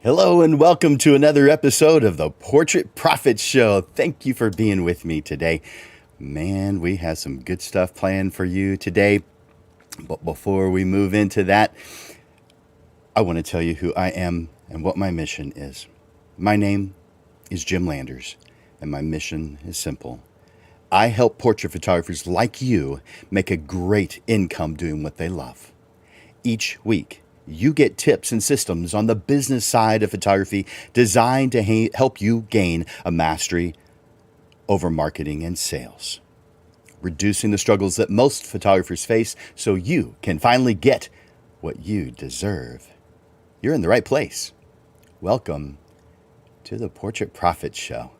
Hello and welcome to another episode of the Portrait Profit Show. Thank you for being with me today. Man, we have some good stuff planned for you today. But before we move into that, I want to tell you who I am and what my mission is. My name is Jim Landers, and my mission is simple. I help portrait photographers like you make a great income doing what they love. Each week, you get tips and systems on the business side of photography designed to help you gain a mastery over marketing and sales, reducing the struggles that most photographers face so you can finally get what you deserve. You're in the right place. Welcome to the Portrait Profit Show.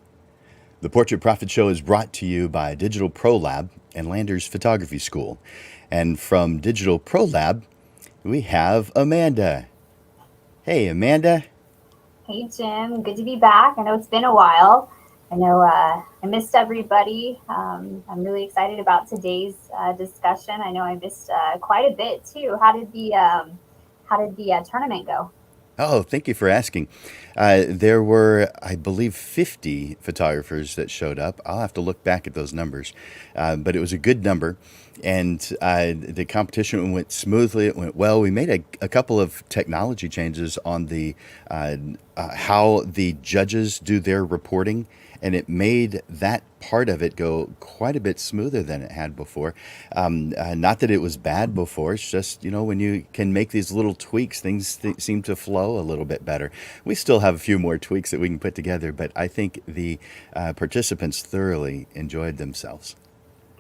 The Portrait Profit Show is brought to you by Digital Pro Lab and Landers Photography School. And from Digital Pro Lab, we have Amanda. Hey, Amanda. Hey, Jim. Good to be back. I know it's been a while. I know I missed everybody. I'm really excited about today's discussion. I know I missed quite a bit too. How did the tournament go? Oh, thank you for asking. There were, I believe, 50 photographers that showed up. I'll have to look back at those numbers, but it was a good number. And the competition went smoothly. It went well. We made a couple of technology changes on the how the judges do their reporting, and it made that part of it go quite a bit smoother than it had before. Not that it was bad before. It's just, when you can make these little tweaks, things seem to flow a little bit better. We still have a few more tweaks that we can put together, but I think the participants thoroughly enjoyed themselves.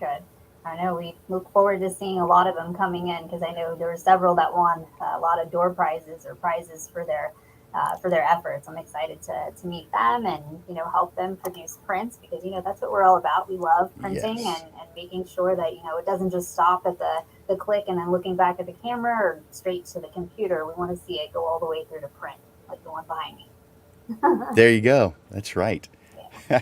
Good. I know we look forward to seeing a lot of them coming in because I know there were several that won a lot of door prizes or prizes for their efforts. I'm excited to meet them and help them produce prints because that's what we're all about. We love printing Yes. and making sure that it doesn't just stop at the click and then looking back at the camera or straight to the computer. We want to see it go all the way through to print, like the one behind me. There you go. That's right. Yeah.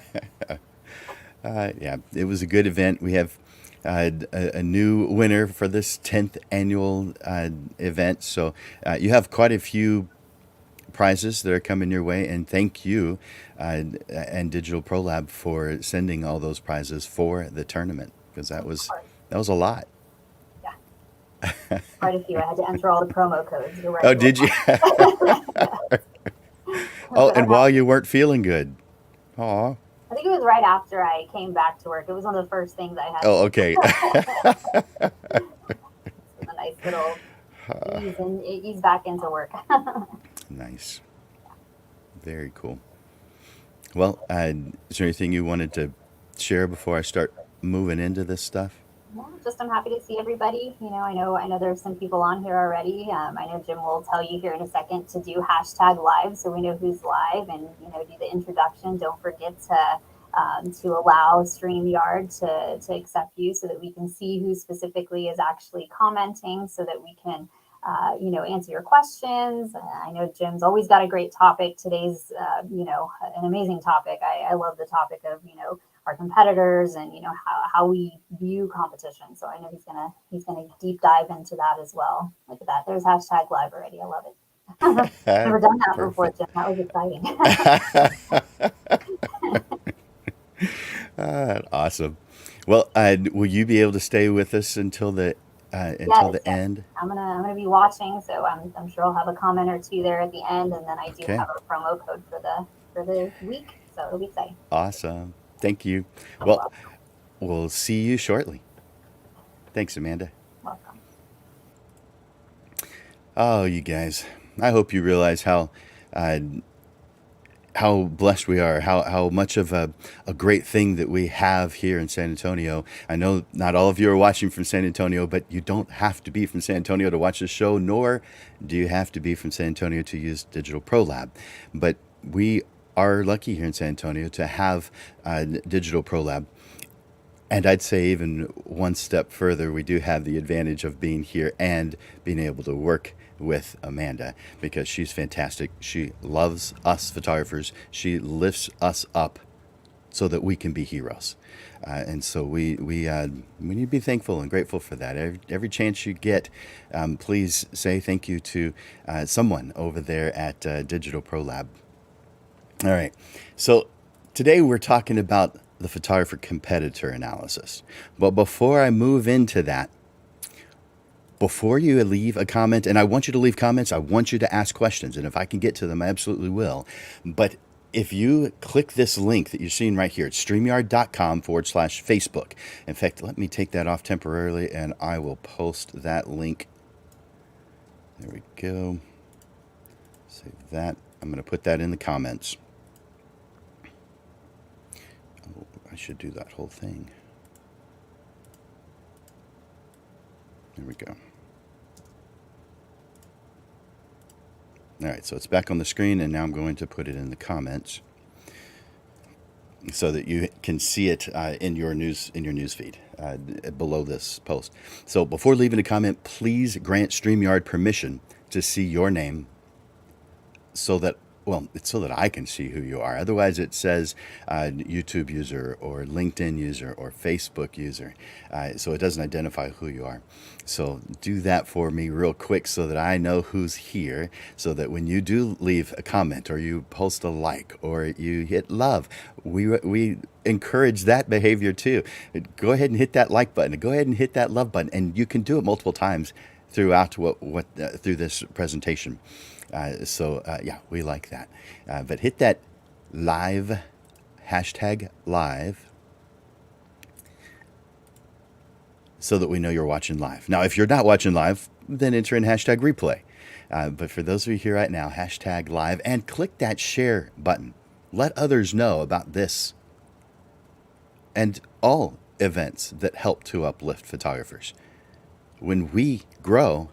Yeah, it was a good event. We have a new winner for this 10th annual event. So you have quite a few prizes that are coming your way. And thank you and Digital Pro Lab for sending all those prizes for the tournament because that was a lot. Yeah, quite a few. I had to enter all the promo codes. You're right. Oh, did you? Oh, and while you weren't feeling good. Aw. I think it was right after I came back to work. It was one of the first things I had. Oh, okay. It was a nice little ease back into work. Nice. Very cool. Well, is there anything you wanted to share before I start moving into this stuff? Yeah, just I'm happy to see everybody. I know there's some people on here already. I know Jim will tell you here in a second to do hashtag live so we know who's live and do the introduction. Don't forget to allow StreamYard to accept you so that we can see who specifically is actually commenting so that we can answer your questions. I know Jim's always got a great topic. Today's an amazing topic. I love the topic of our competitors and how we view competition. So I know he's gonna deep dive into that as well. Look at that. There's hashtag live already. I love it. Never done that before, Jim. That was exciting. Awesome. Well, will you be able to stay with us until the end? I'm gonna be watching, so I'm sure I'll have a comment or two there at the end, and then I do Okay. have a promo code for the week, so it'll be exciting. Awesome. Thank you. Well, we'll see you shortly. Thanks, Amanda. Welcome. Oh, you guys, I hope you realize how blessed we are, how much of a great thing that we have here in San Antonio. I know not all of you are watching from San Antonio, but you don't have to be from San Antonio to watch this show, nor do you have to be from San Antonio to use Digital Pro Lab. But we are lucky here in San Antonio to have Digital Pro Lab. And I'd say even one step further, we do have the advantage of being here and being able to work with Amanda because she's fantastic. She loves us photographers. She lifts us up so that we can be heroes. And so we need to be thankful and grateful for that. Every chance you get, please say thank you to someone over there at Digital Pro Lab. All right. So today we're talking about the photographer competitor analysis. But before I move into that, before you leave a comment, and I want you to leave comments, I want you to ask questions. And if I can get to them, I absolutely will. But if you click this link that you're seeing right here, it's streamyard.com/Facebook. In fact, let me take that off temporarily and I will post that link. There we go. Save that. I'm going to put that in the comments. Oh, I should do that whole thing. There we go. All right, so it's back on the screen, and now I'm going to put it in the comments so that you can see it in your news feed below this post. So before leaving a comment, please grant StreamYard permission to see your name so that, well, it's so that I can see who you are. Otherwise, it says YouTube user or LinkedIn user or Facebook user. So it doesn't identify who you are. So do that for me real quick so that I know who's here, so that when you do leave a comment or you post a like or you hit love, we encourage that behavior too. Go ahead and hit that like button. Go ahead and hit that love button. And you can do it multiple times throughout through this presentation. Yeah, we like that. But hit that live, hashtag live, so that we know you're watching live. Now, if you're not watching live, then enter in hashtag replay. But for those of you here right now, hashtag live, and click that share button. Let others know about this and all events that help to uplift photographers. When we grow,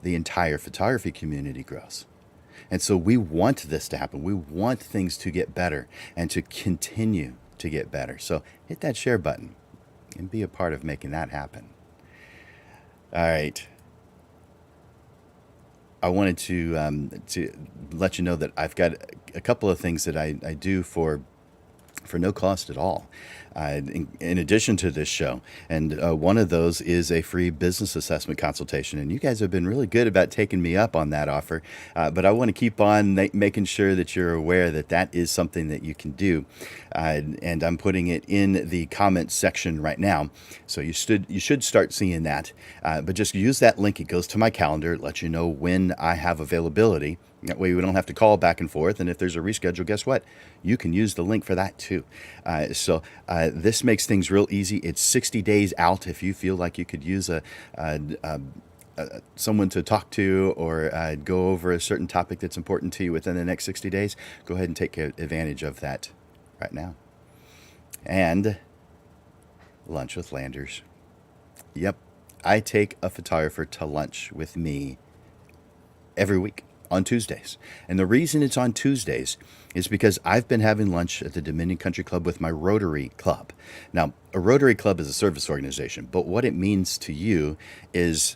the entire photography community grows. And so we want this to happen. We want things to get better and to continue to get better. So hit that share button and be a part of making that happen. All right. I wanted to let you know that I've got a couple of things that I do for no cost at all, in addition to this show. And one of those is a free business assessment consultation. And you guys have been really good about taking me up on that offer. But I want to keep on making sure that you're aware that that is something that you can do. And I'm putting it in the comments section right now. So you should start seeing that. But just use that link. It goes to my calendar. It lets you know when I have availability. That way we don't have to call back and forth. And if there's a reschedule, guess what? You can use the link for that too. So this makes things real easy. It's 60 days out. If you feel like you could use someone to talk to or go over a certain topic that's important to you within the next 60 days, go ahead and take advantage of that right now. And lunch with Landers. Yep, I take a photographer to lunch with me every week on Tuesdays. And the reason it's on Tuesdays is because I've been having lunch at the Dominion Country Club with my Rotary Club. Now, a Rotary Club is a service organization, but what it means to you is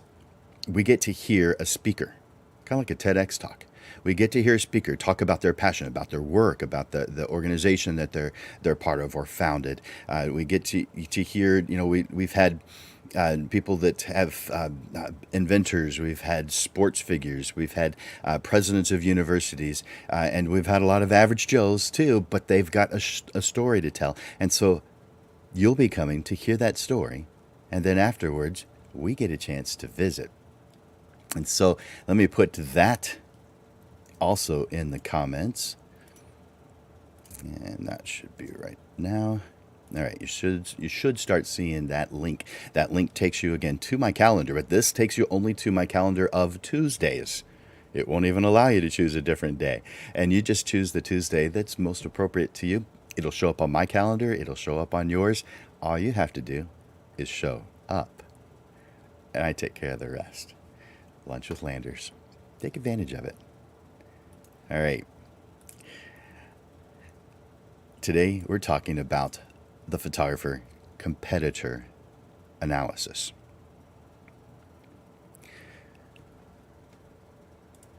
we get to hear a speaker, kind of like a TEDx talk. We get to hear a speaker talk about their passion, about their work, about the organization that they're part of or founded. We get to hear, we've had people that have inventors, we've had sports figures, we've had presidents of universities, and we've had a lot of average Joes too, but they've got a story to tell. And so you'll be coming to hear that story, and then afterwards we get a chance to visit. And so let me put that also in the comments, and that should be right now. All right, you should start seeing that link. That link takes you again to my calendar, but this takes you only to my calendar of Tuesdays. It won't even allow you to choose a different day. And you just choose the Tuesday that's most appropriate to you. It'll show up on my calendar. It'll show up on yours. All you have to do is show up. And I take care of the rest. Lunch with Landers. Take advantage of it. All right. Today we're talking about the photographer competitor analysis.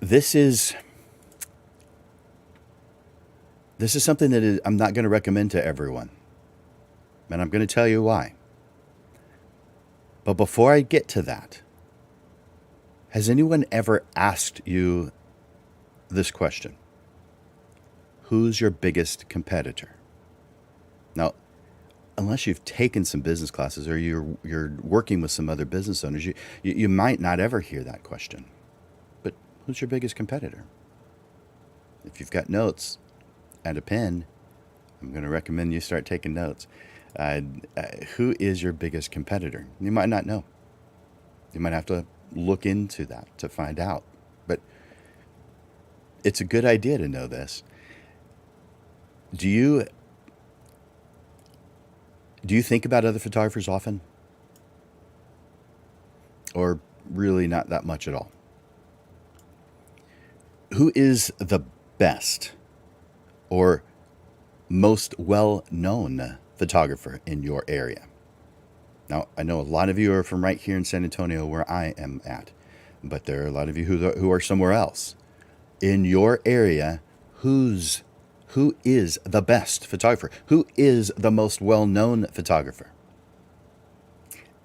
This is This is something that I'm not going to recommend to everyone. And I'm going to tell you why. But before I get to that, has anyone ever asked you this question? Who's your biggest competitor? Now, unless you've taken some business classes or you're working with some other business owners, you might not ever hear that question. But who's your biggest competitor? If you've got notes and a pen, I'm going to recommend you start taking notes. Who is your biggest competitor? You might not know. You might have to look into that to find out. But it's a good idea to know this. Do you think about other photographers often? Or really not that much at all? Who is the best or most well-known photographer in your area? Now, I know a lot of you are from right here in San Antonio where I am at, but there are a lot of you who are somewhere else. In your area, who is the best photographer? Who is the most well-known photographer?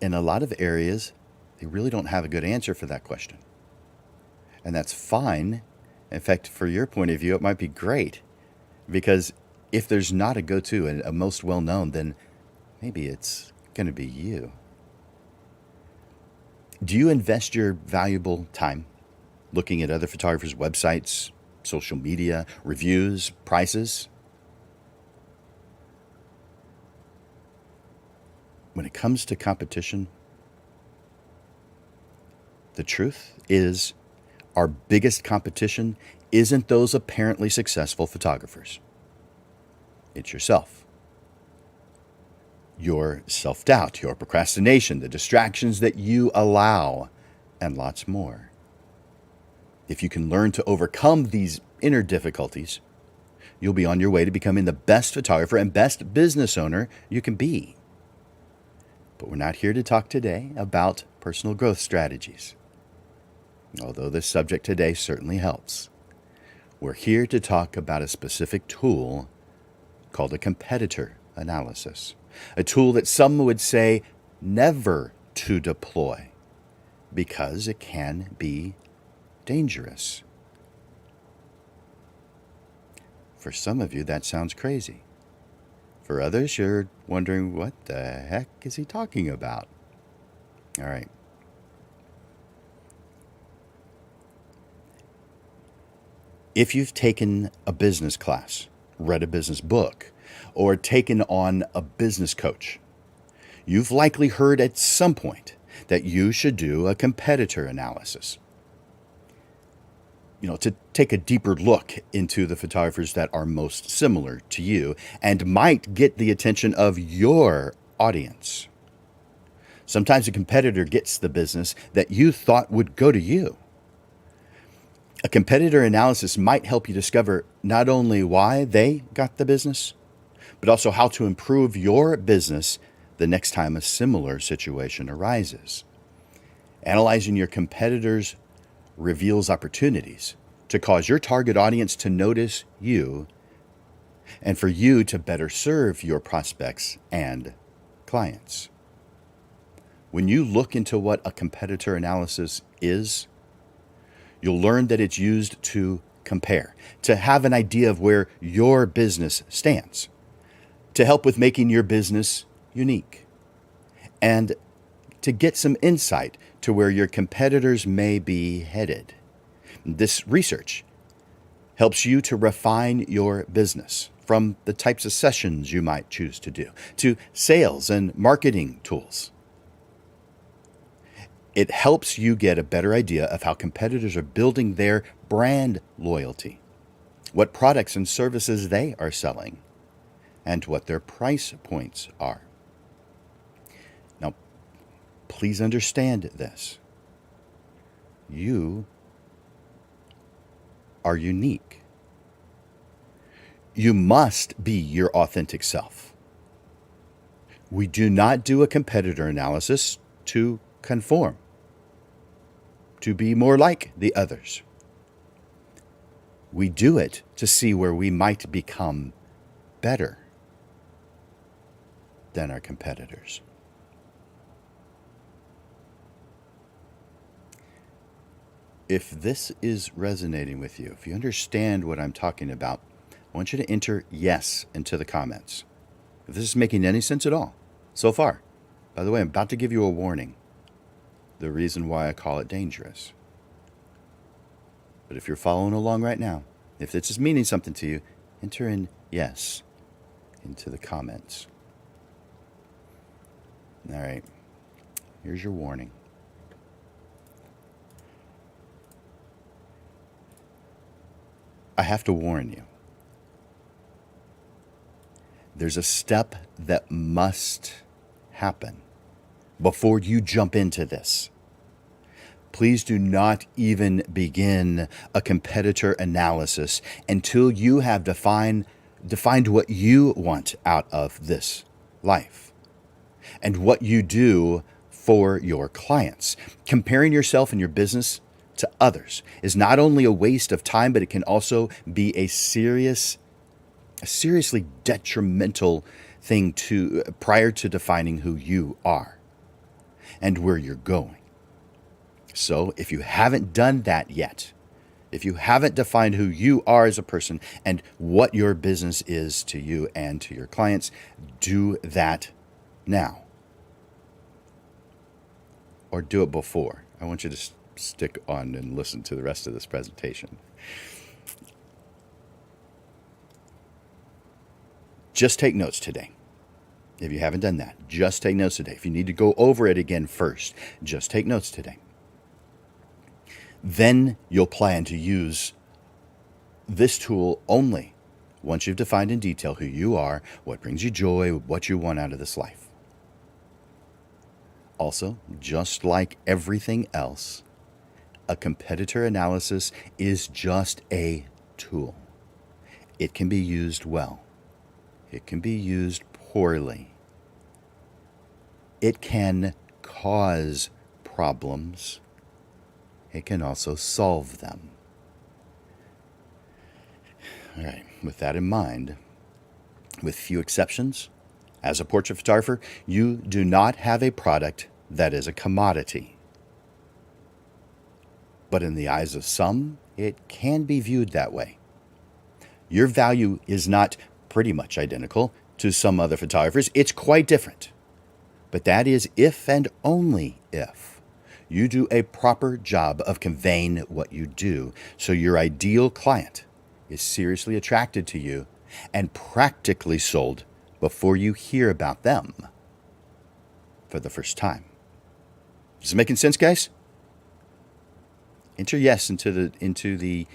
In a lot of areas, they really don't have a good answer for that question. And that's fine. In fact, for your point of view, it might be great, because if there's not a go-to and a most well-known, then maybe it's going to be you. Do you invest your valuable time looking at other photographers' websites, social media, reviews, prices? When it comes to competition, the truth is our biggest competition isn't those apparently successful photographers. It's yourself. Your self-doubt, your procrastination, the distractions that you allow, and lots more. If you can learn to overcome these inner difficulties, you'll be on your way to becoming the best photographer and best business owner you can be. But we're not here to talk today about personal growth strategies, although this subject today certainly helps. We're here to talk about a specific tool called a competitor analysis, a tool that some would say never to deploy because it can be dangerous. For some of you, that sounds crazy. For others, you're wondering, what the heck is he talking about? All right. If you've taken a business class, read a business book, or taken on a business coach, you've likely heard at some point that you should do a competitor analysis. To take a deeper look into the photographers that are most similar to you and might get the attention of your audience. Sometimes a competitor gets the business that you thought would go to you. A competitor analysis might help you discover not only why they got the business, but also how to improve your business the next time a similar situation arises. Analyzing your competitors reveals opportunities to cause your target audience to notice you and for you to better serve your prospects and clients. When you look into what a competitor analysis is, you'll learn that it's used to compare, to have an idea of where your business stands, to help with making your business unique, and to get some insight to where your competitors may be headed. This research helps you to refine your business, from the types of sessions you might choose to do, to sales and marketing tools. It helps you get a better idea of how competitors are building their brand loyalty, what products and services they are selling, and what their price points are. Now, please understand this. You are unique. You must be your authentic self. We do not do a competitor analysis to conform, to be more like the others. We do it to see where we might become better than our competitors. If this is resonating with you, if you understand what I'm talking about, I want you to enter yes into the comments. If this is making any sense at all so far. By the way, I'm about to give you a warning. The reason why I call it dangerous. But if you're following along right now, if this is meaning something to you, enter in yes into the comments. All right, here's your warning. I have to warn you. There's a step that must happen before you jump into this. Please do not even begin a competitor analysis until you have defined what you want out of this life and what you do for your clients. Comparing yourself and your business to others is not only a waste of time, but it can also be a seriously detrimental thing prior to defining who you are and where you're going. So if you haven't done that yet, if you haven't defined who you are as a person and what your business is to you and to your clients, do that now. Or do it before. I want you to stick on and listen to the rest of this presentation. Just take notes today. If you haven't done that, just take notes today. If you need to go over it again first, just take notes today. Then you'll plan to use this tool only once you've defined in detail who you are, what brings you joy, what you want out of this life. Also, just like everything else, a competitor analysis is just a tool. It can be used well. It can be used poorly. It can cause problems. It can also solve them. All right, with that in mind, with few exceptions, as a portrait photographer, you do not have a product that is a commodity. But in the eyes of some, it can be viewed that way. Your value is not pretty much identical to some other photographers. It's quite different. But that is if and only if you do a proper job of conveying what you do, so your ideal client is seriously attracted to you and practically sold before you hear about them for the first time. Is it making sense, guys? Enter yes into the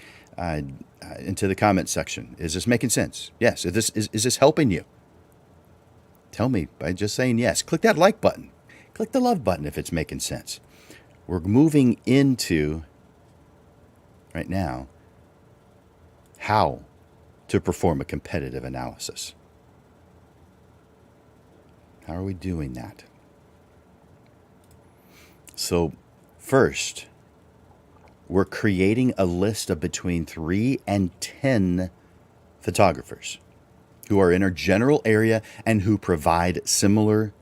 comment section. Is this making sense? Yes. Is this helping you? Tell me by just saying yes. Click that like button. Click the love button if it's making sense. We're moving into, right now, how to perform a competitive analysis. How are we doing that? So, first, we're creating a list of between 3 and 10 photographers who are in our general area and who provide similar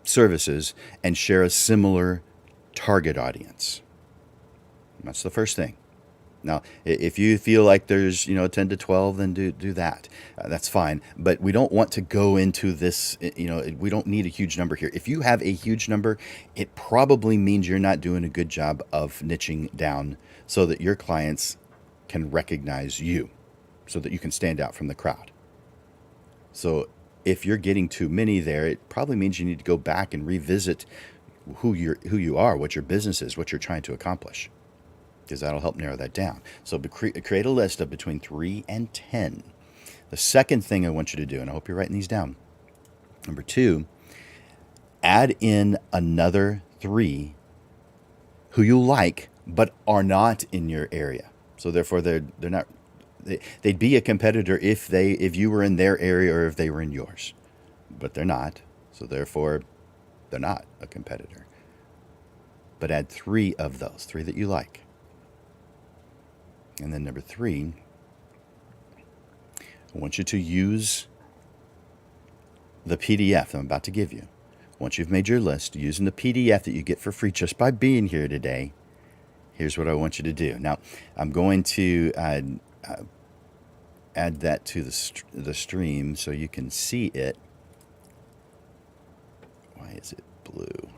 services and share a similar target audience. That's the first thing. Now, if you feel like there's 10 to 12, then do that. That's fine. But we don't want to go into this. We don't need a huge number here. If you have a huge number, it probably means you're not doing a good job of niching down so that your clients can recognize you, so that you can stand out from the crowd. So if you're getting too many there, it probably means you need to go back and revisit who you are, what your business is, what you're trying to accomplish, because that'll help narrow that down. So create a list of between 3 and 10. The second thing I want you to do, and I hope you're writing these down, number 2, add in another 3 who you like but are not in your area. So therefore, they're not. They'd be a competitor if you were in their area or if they were in yours, but they're not. So therefore, they're not a competitor. But add 3 of those, 3 that you like. And then number 3, I want you to use the PDF I'm about to give you. Once you've made your list using the PDF that you get for free just by being here today, here's what I want you to do. Now, I'm going to add that to the stream so you can see it. Why is it blue?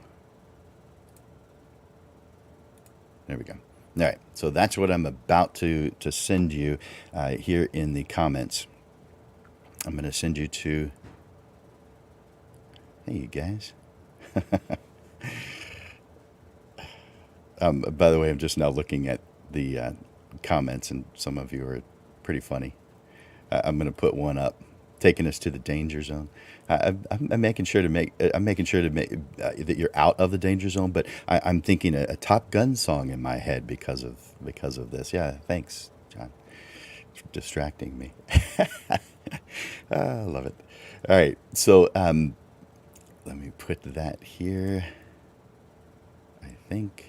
There we go. All right, so that's what I'm about to send you here in the comments. I'm going to send you to, hey, you guys. By the way, I'm just now looking at the comments, and some of you are pretty funny. I'm going to put one up, taking us to the danger zone. I'm making sure to make. I'm making sure to make that you're out of the danger zone. But I'm thinking a Top Gun song in my head because of this. Yeah, thanks, John, for distracting me. I love it. All right, so let me put that here. I think.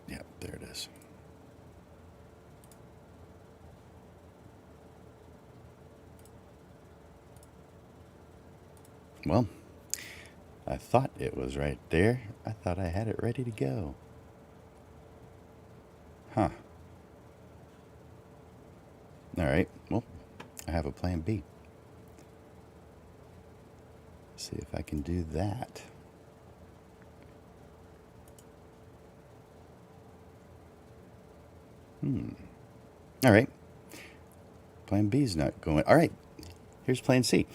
Yeah, there it is. Well, I thought it was right there. I thought I had it ready to go. Huh. All right. Well, I have a plan B. See if I can do that. All right. Plan B is not going. All right. Here's plan C.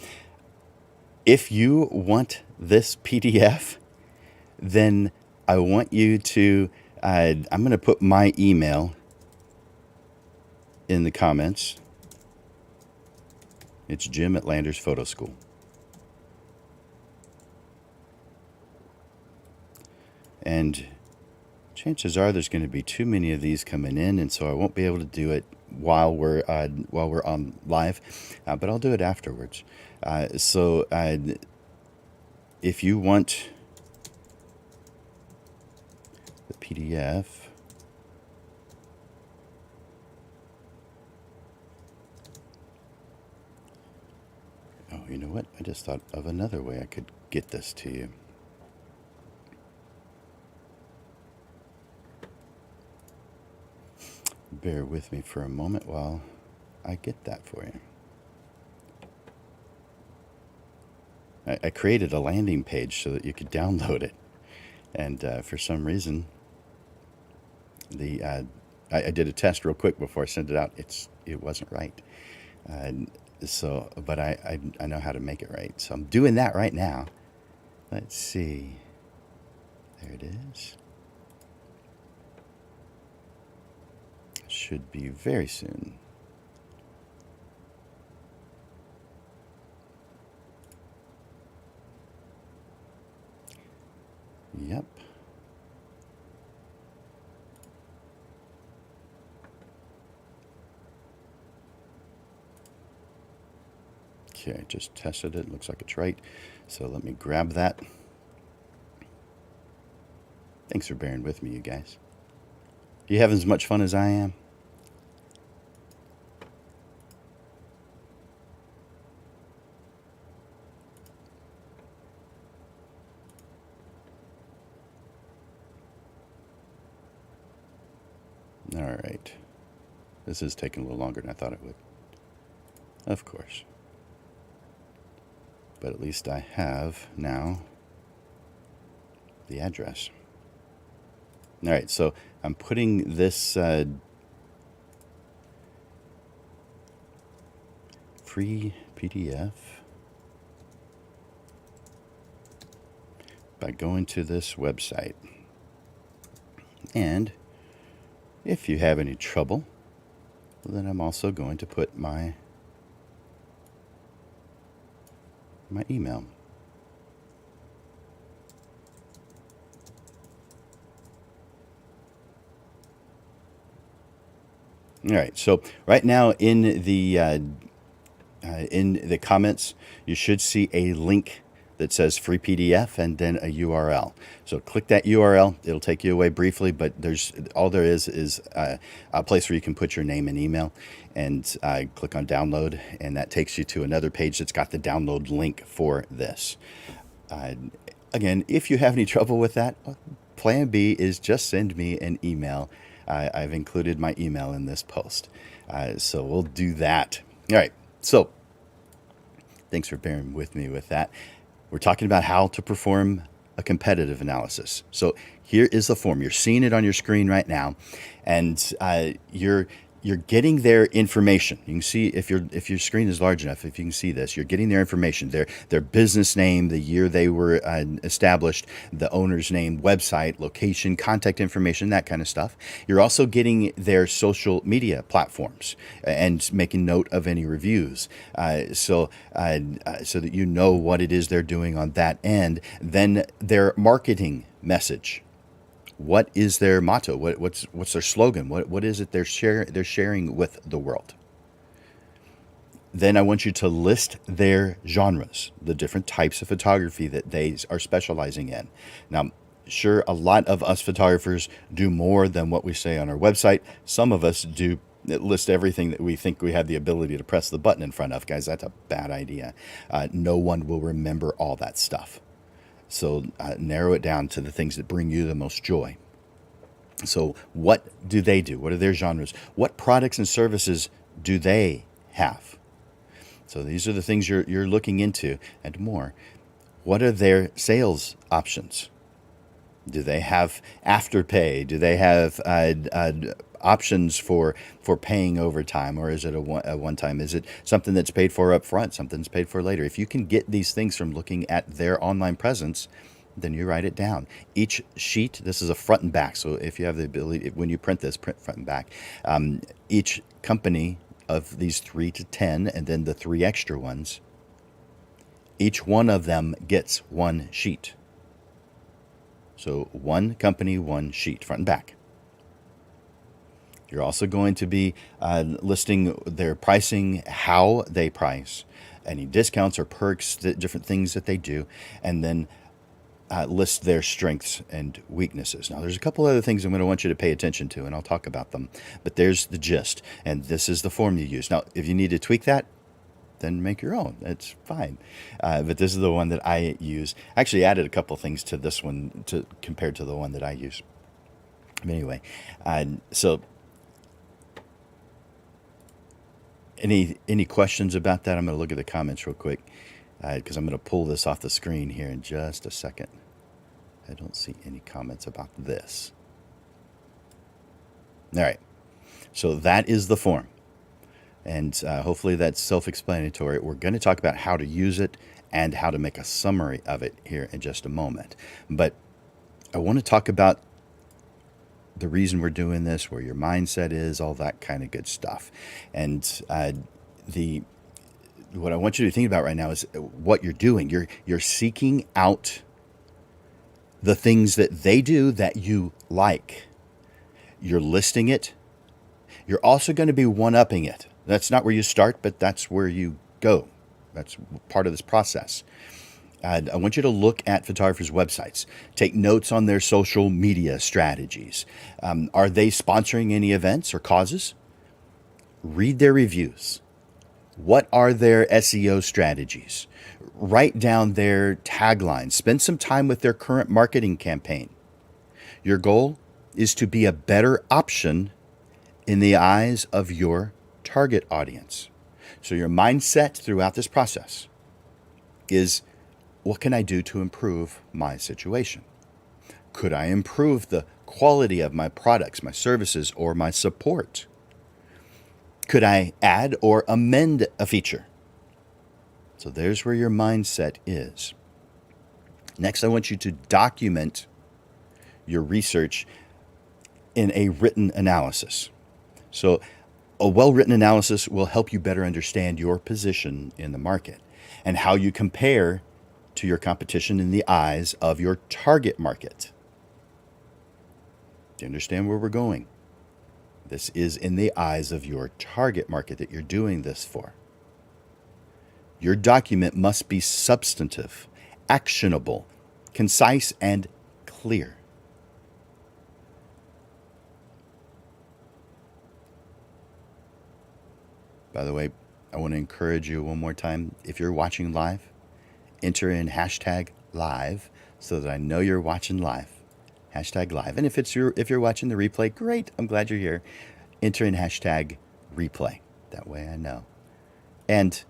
If you want this PDF, then I want you to, I'm going to put my email in the comments. It's Jim at Landers Photo School. And chances are there's going to be too many of these coming in, and so I won't be able to do it while we're on live, but I'll do it afterwards. So if you want the PDF, oh, you know what? I just thought of another way I could get this to you. Bear with me for a moment while I get that for you. I created a landing page so that you could download it, and for some reason, I did a test real quick before I sent it out. It wasn't right, but I know how to make it right. So I'm doing that right now. Let's see. There it is. Should be very soon. Yep. Okay, just tested it. Looks like it's right. So let me grab that. Thanks for bearing with me, you guys. You having as much fun as I am? All right. This is taking a little longer than I thought it would. Of course. But at least I have now the address. All right, so I'm putting this free PDF by going to this website. And if you have any trouble, then I'm also going to put my email. All right, so right now in the comments, you should see a link that says free PDF and then a URL. So click that URL. It'll take you away briefly, but all there is a place where you can put your name and email, and click on download, and that takes you to another page that's got the download link for this. Again, if you have any trouble with that, plan B is just send me an email. I've included my email in this post. So we'll do that. All right. So thanks for bearing with me with that. We're talking about how to perform a competitive analysis. So here is the form. You're seeing it on your screen right now, and you're getting their information. You can see if your screen is large enough, if you can see this, you're getting their information, their business name, the year they were established, the owner's name, website, location, contact information, that kind of stuff. You're also getting their social media platforms and making note of any reviews, so that you know what it is they're doing on that end. Then their marketing message. What is their motto? What's their slogan? What is it they're sharing with the world? Then I want you to list their genres, the different types of photography that they are specializing in. Now, sure, a lot of us photographers do more than what we say on our website. Some of us do list everything that we think we have the ability to press the button in front of. Guys, that's a bad idea. No one will remember all that stuff. So narrow it down to the things that bring you the most joy. So what do they do? What are their genres? What products and services do they have? So these are the things you're looking into and more. What are their sales options? Do they have afterpay? Do they have options for paying over time, or is it a one time? Is it something that's paid for up front, something that's paid for later? If you can get these things from looking at their online presence, then you write it down. Each sheet, this is a front and back, so if you have the ability, when you print this, print front and back. Each company of these 3 to 10, and then the 3 extra ones, each one of them gets one sheet. So one company, one sheet, front and back. You're also going to be listing their pricing, how they price, any discounts or perks, different things that they do, and then list their strengths and weaknesses. Now, there's a couple other things I'm going to want you to pay attention to, and I'll talk about them. But there's the gist, and this is the form you use. Now, if you need to tweak that, then make your own. That's fine. But this is the one that I use. I actually added a couple things to this one compared to the one that I use. But anyway, so any questions about that? I'm going to look at the comments real quick because I'm going to pull this off the screen here in just a second. I don't see any comments about this. All right. So that is the form. And hopefully that's self-explanatory. We're going to talk about how to use it and how to make a summary of it here in just a moment. But I want to talk about the reason we're doing this, where your mindset is, all that kind of good stuff. And what I want you to think about right now is what you're doing. You're seeking out the things that they do that you like. You're listing it. You're also going to be one-upping it. That's not where you start, but that's where you go. That's part of this process. I want you to look at photographers' websites. Take notes on their social media strategies. Are they sponsoring any events or causes? Read their reviews. What are their SEO strategies? Write down their taglines. Spend some time with their current marketing campaign. Your goal is to be a better option in the eyes of your target audience. So your mindset throughout this process is, what can I do to improve my situation? Could I improve the quality of my products, my services, or my support? Could I add or amend a feature? So there's where your mindset is. Next, I want you to document your research in a written analysis. So a well-written analysis will help you better understand your position in the market and how you compare to your competition in the eyes of your target market. Do you understand where we're going? This is in the eyes of your target market that you're doing this for. Your document must be substantive actionable, concise, and clear. By the way, I want to encourage you one more time. If you're watching live, enter in hashtag live so that I know you're watching live. Hashtag live. And if you're watching the replay, great. I'm glad you're here. Enter in hashtag replay. That way I know. And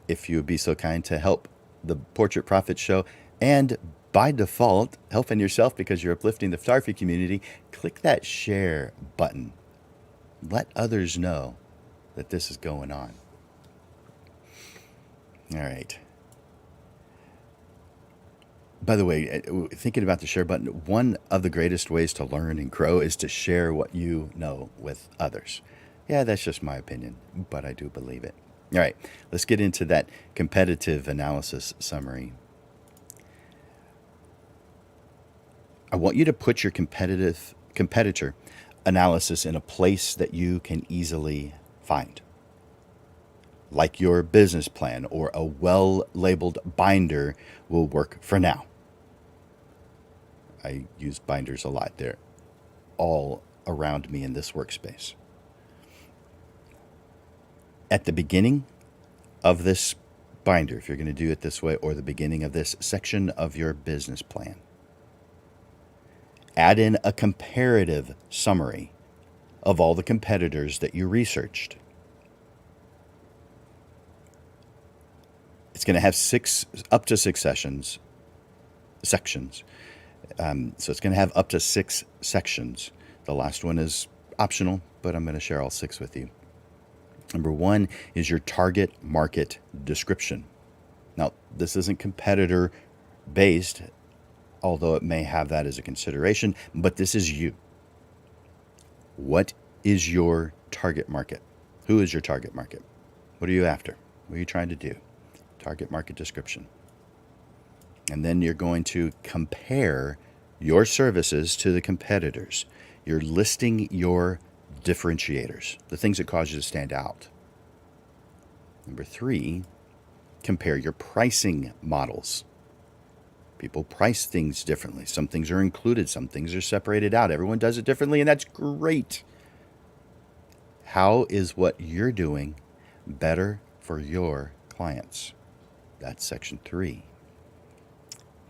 if you would be so kind to help the Portrait Prophet Show, and by default, helping yourself because you're uplifting the photography community, click that share button. Let others know that this is going on. All right. By the way, thinking about the share button, one of the greatest ways to learn and grow is to share what you know with others. Yeah, that's just my opinion, but I do believe it. All right, let's get into that competitive analysis summary. I want you to put your competitor analysis in a place that you can easily find, like your business plan or a well-labeled binder will work for now. I use binders a lot. They're all around me in this workspace. At the beginning of this binder, if you're going to do it this way, or the beginning of this section of your business plan, add in a comparative summary of all the competitors that you researched. It's going to have up to six sections. So it's going to have up to 6 sections. The last one is optional, but I'm going to share all 6 with you. Number 1 is your target market description. Now, this isn't competitor based, although it may have that as a consideration, but this is you. What is your target market? Who is your target market? What are you after? What are you trying to do? Target market description. And then you're going to compare your services to the competitors. You're listing your differentiators, the things that cause you to stand out. Number 3, compare your pricing models. People price things differently. Some things are included, some things are separated out. Everyone does it differently, and that's great. How is what you're doing better for your clients? That's section 3.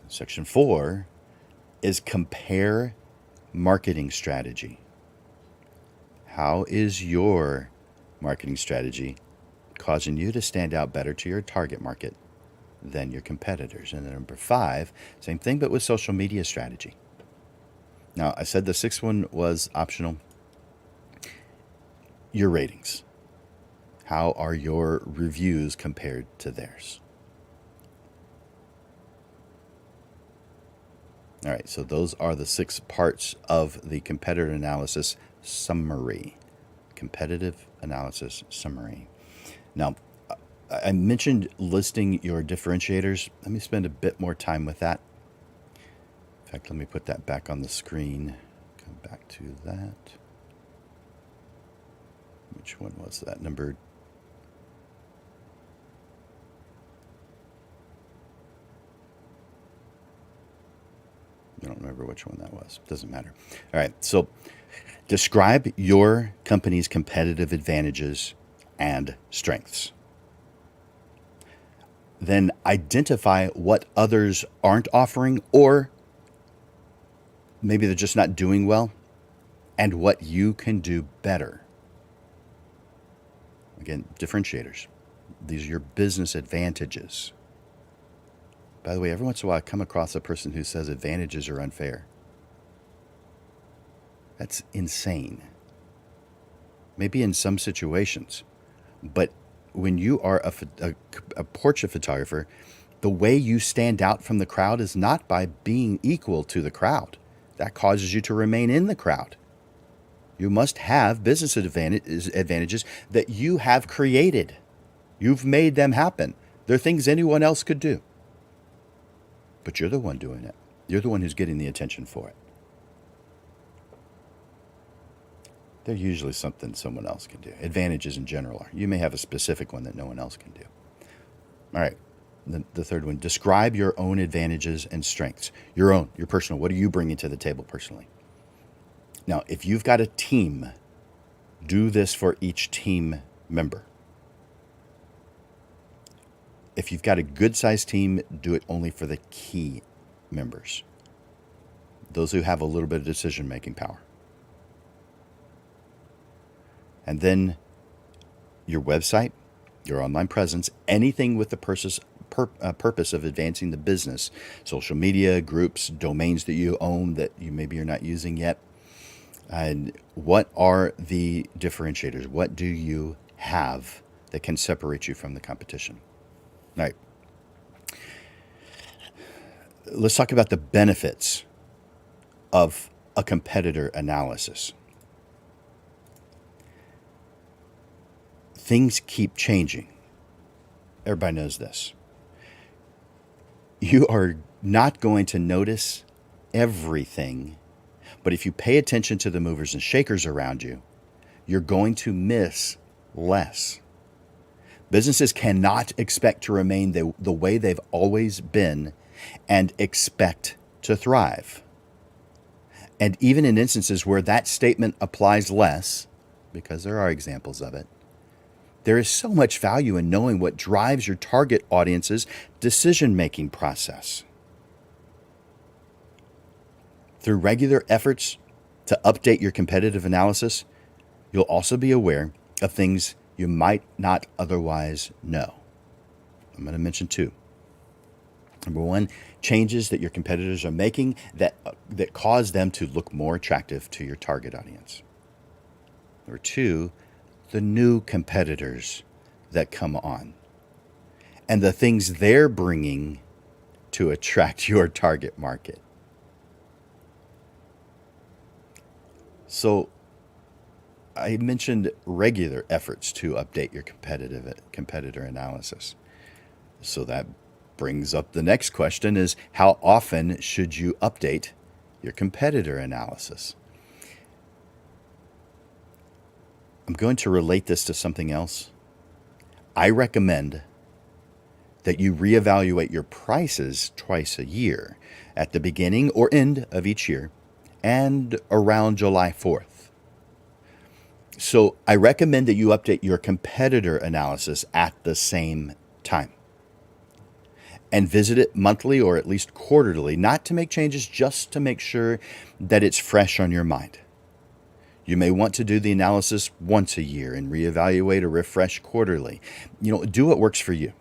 Section 4 is compare marketing strategy. How is your marketing strategy causing you to stand out better to your target market than your competitors? And then number 5, same thing, but with social media strategy. Now, I said the 6th one was optional. Your ratings. How are your reviews compared to theirs? All right, so those are the 6 parts of the competitor analysis summary. Competitive analysis summary. Now, I mentioned listing your differentiators. Let me spend a bit more time with that. In fact, let me put that back on the screen. Come back to that. Which one was that? Number... I don't remember which one that was. Doesn't matter. All right, so describe your company's competitive advantages and strengths. Then identify what others aren't offering, or maybe they're just not doing well, and what you can do better. Again, differentiators. These are your business advantages. By the way, every once in a while I come across a person who says advantages are unfair. That's insane. Maybe in some situations, but when you are a portrait photographer, the way you stand out from the crowd is not by being equal to the crowd. That causes you to remain in the crowd. You must have business advantages that you have created. You've made them happen. They're things anyone else could do. But you're the one doing it. You're the one who's getting the attention for it. They're usually something someone else can do. Advantages in general are. You may have a specific one that no one else can do. All right. The third one, describe your own advantages and strengths. Your personal. What are you bringing to the table personally? Now, if you've got a team, do this for each team member. If you've got a good-sized team, do it only for the key members, those who have a little bit of decision-making power. And then your website, your online presence, anything with the purpose of advancing the business, social media, groups, domains that you own that maybe you're not using yet. And what are the differentiators? What do you have that can separate you from the competition? All right. Let's talk about the benefits of a competitor analysis. Things keep changing. Everybody knows this. You are not going to notice everything, but if you pay attention to the movers and shakers around you, you're going to miss less. Businesses cannot expect to remain the way they've always been and expect to thrive. And even in instances where that statement applies less, because there are examples of it, there is so much value in knowing what drives your target audience's decision-making process. Through regular efforts to update your competitive analysis, you'll also be aware of things you might not otherwise know. I'm going to mention two. Number one, changes that your competitors are making that cause them to look more attractive to your target audience. Number two, the new competitors that come on and the things they're bringing to attract your target market. So I mentioned regular efforts to update your competitor analysis. So that brings up the next question is, how often should you update your competitor analysis? I'm going to relate this to something else. I recommend that you reevaluate your prices twice a year, at the beginning or end of each year, and around July 4th. So I recommend that you update your competitor analysis at the same time. And visit it monthly or at least quarterly, not to make changes, just to make sure that it's fresh on your mind. You may want to do the analysis once a year and reevaluate or refresh quarterly. Do what works for you.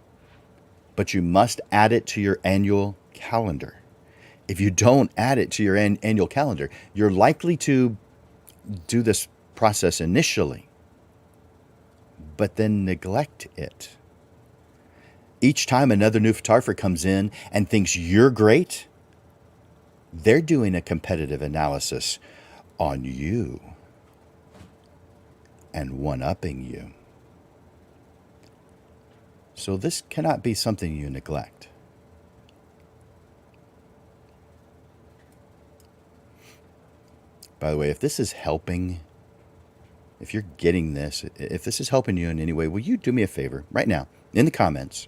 But you must add it to your annual calendar. If you don't add it to your annual calendar, you're likely to do this process initially, but then neglect it. Each time another new photographer comes in and thinks you're great, they're doing a competitive analysis on you and one-upping you. So this cannot be something you neglect. By the way, if this is helping, if you're getting this, if this is helping you in any way, will you do me a favor right now in the comments?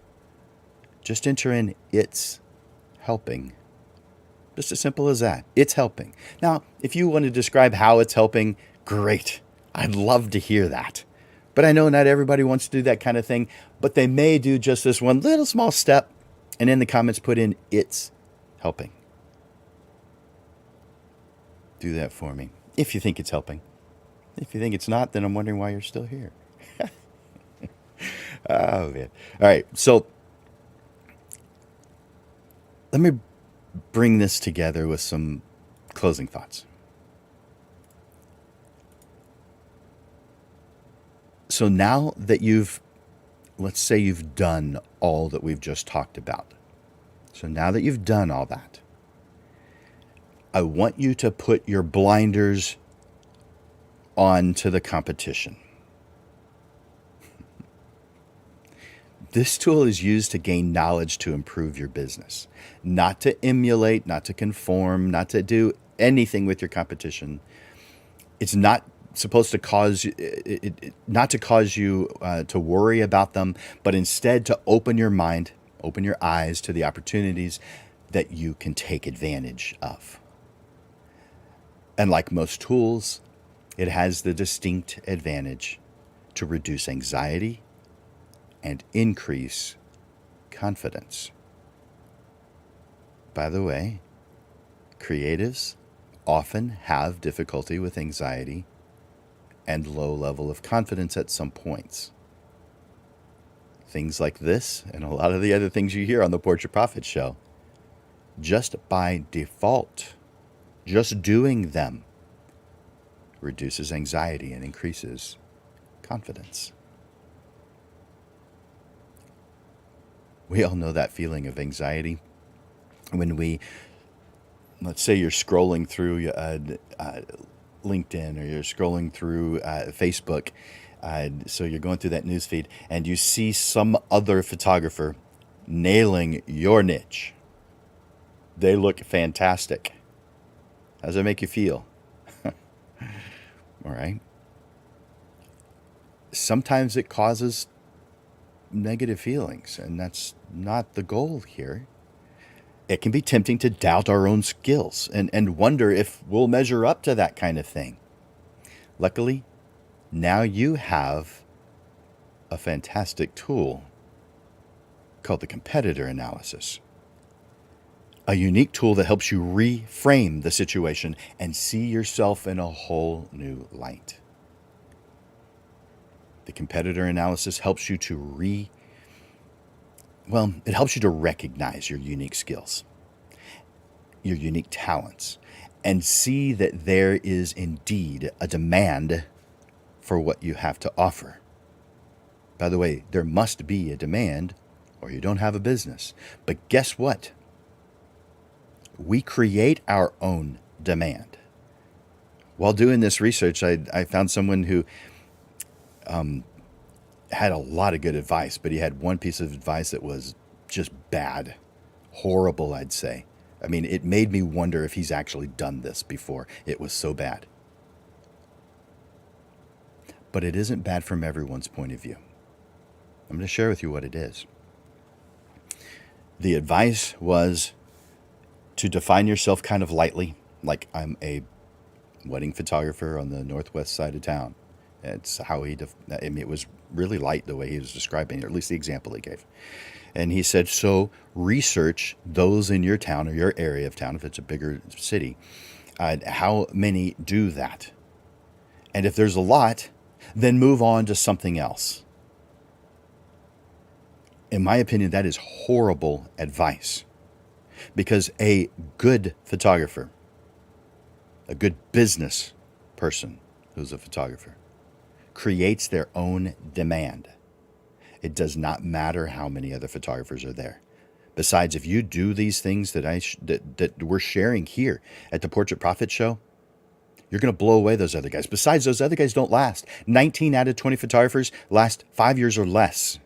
Just enter in "it's helping." Just as simple as that. It's helping. Now, if you want to describe how it's helping, great. I'd love to hear that. But I know not everybody wants to do that kind of thing, but they may do just this one little small step and in the comments put in "it's helping." Do that for me if you think it's helping. If you think it's not, then I'm wondering why you're still here. Oh, man. All right. So let me bring this together with some closing thoughts. So now that let's say you've done all that we've just talked about. So now that you've done all that, I want you to put your blinders on to the competition. This tool is used to gain knowledge to improve your business, not to emulate, not to conform, not to do anything with your competition. It's not supposed to cause you to worry about them, but instead to open your mind, Open your eyes to the opportunities that you can take advantage of. And like most tools, it has the distinct advantage to reduce anxiety and increase confidence. By the way, creatives often have difficulty with anxiety and low level of confidence at some points. Things like this and a lot of the other things you hear on the Portrait Prophet Show, just by default, just doing them reduces anxiety and increases confidence. We all know that feeling of anxiety when let's say you're scrolling through LinkedIn, or you're scrolling through Facebook. So you're going through that news feed and you see some other photographer nailing your niche. They look fantastic. How does that make you feel? All right. Sometimes it causes negative feelings, and that's not the goal here. It can be tempting to doubt our own skills and wonder if we'll measure up to that kind of thing. Luckily, now you have a fantastic tool called the competitor analysis. A unique tool that helps you reframe the situation and see yourself in a whole new light. The competitor analysis helps you to it helps you to recognize your unique skills, your unique talents, and see that there is indeed a demand for what you have to offer. By the way, there must be a demand or you don't have a business. But guess what? We create our own demand. While doing this research, I found someone who had a lot of good advice, but he had one piece of advice that was just bad, horrible, I'd say. I mean, it made me wonder if he's actually done this before. It was so bad. But it isn't bad from everyone's point of view. I'm going to share with you what it is. The advice was to define yourself kind of lightly, like I'm a wedding photographer on the northwest side of town. It's how it was really light the way he was describing it, or at least the example he gave. And he said, so research those in your town or your area of town, if it's a bigger city, how many do that. And if there's a lot, then move on to something else. In my opinion, that is horrible advice, because a good photographer, a good business person who's a photographer, creates their own demand. It does not matter how many other photographers are there. Besides, if you do these things that we're sharing here at the Portrait Prophet Show, you're going to blow away those other guys. Besides, those other guys don't last. 19 out of 20 photographers last 5 years or less.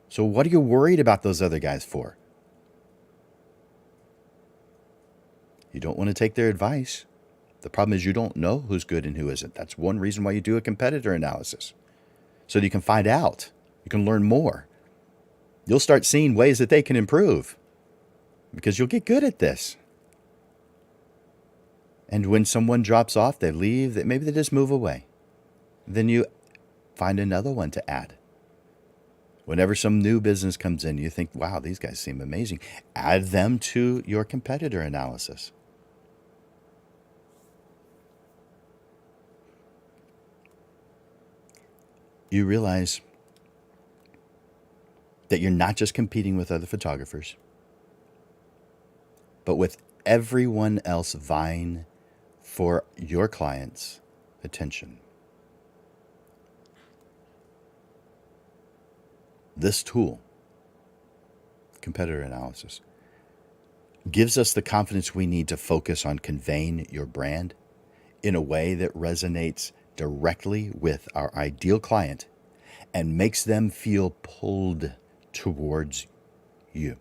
So what are you worried about those other guys for? You don't want to take their advice. The problem is you don't know who's good and who isn't. That's one reason why you do a competitor analysis, so that you can find out. You can learn more. You'll start seeing ways that they can improve, because you'll get good at this. And when someone drops off, they leave, maybe they just move away. Then you find another one to add. Whenever some new business comes in, you think, wow, these guys seem amazing. Add them to your competitor analysis. You realize that you're not just competing with other photographers, but with everyone else vying for your client's attention. This tool, competitor analysis, gives us the confidence we need to focus on conveying your brand in a way that resonates directly with our ideal client and makes them feel pulled towards you.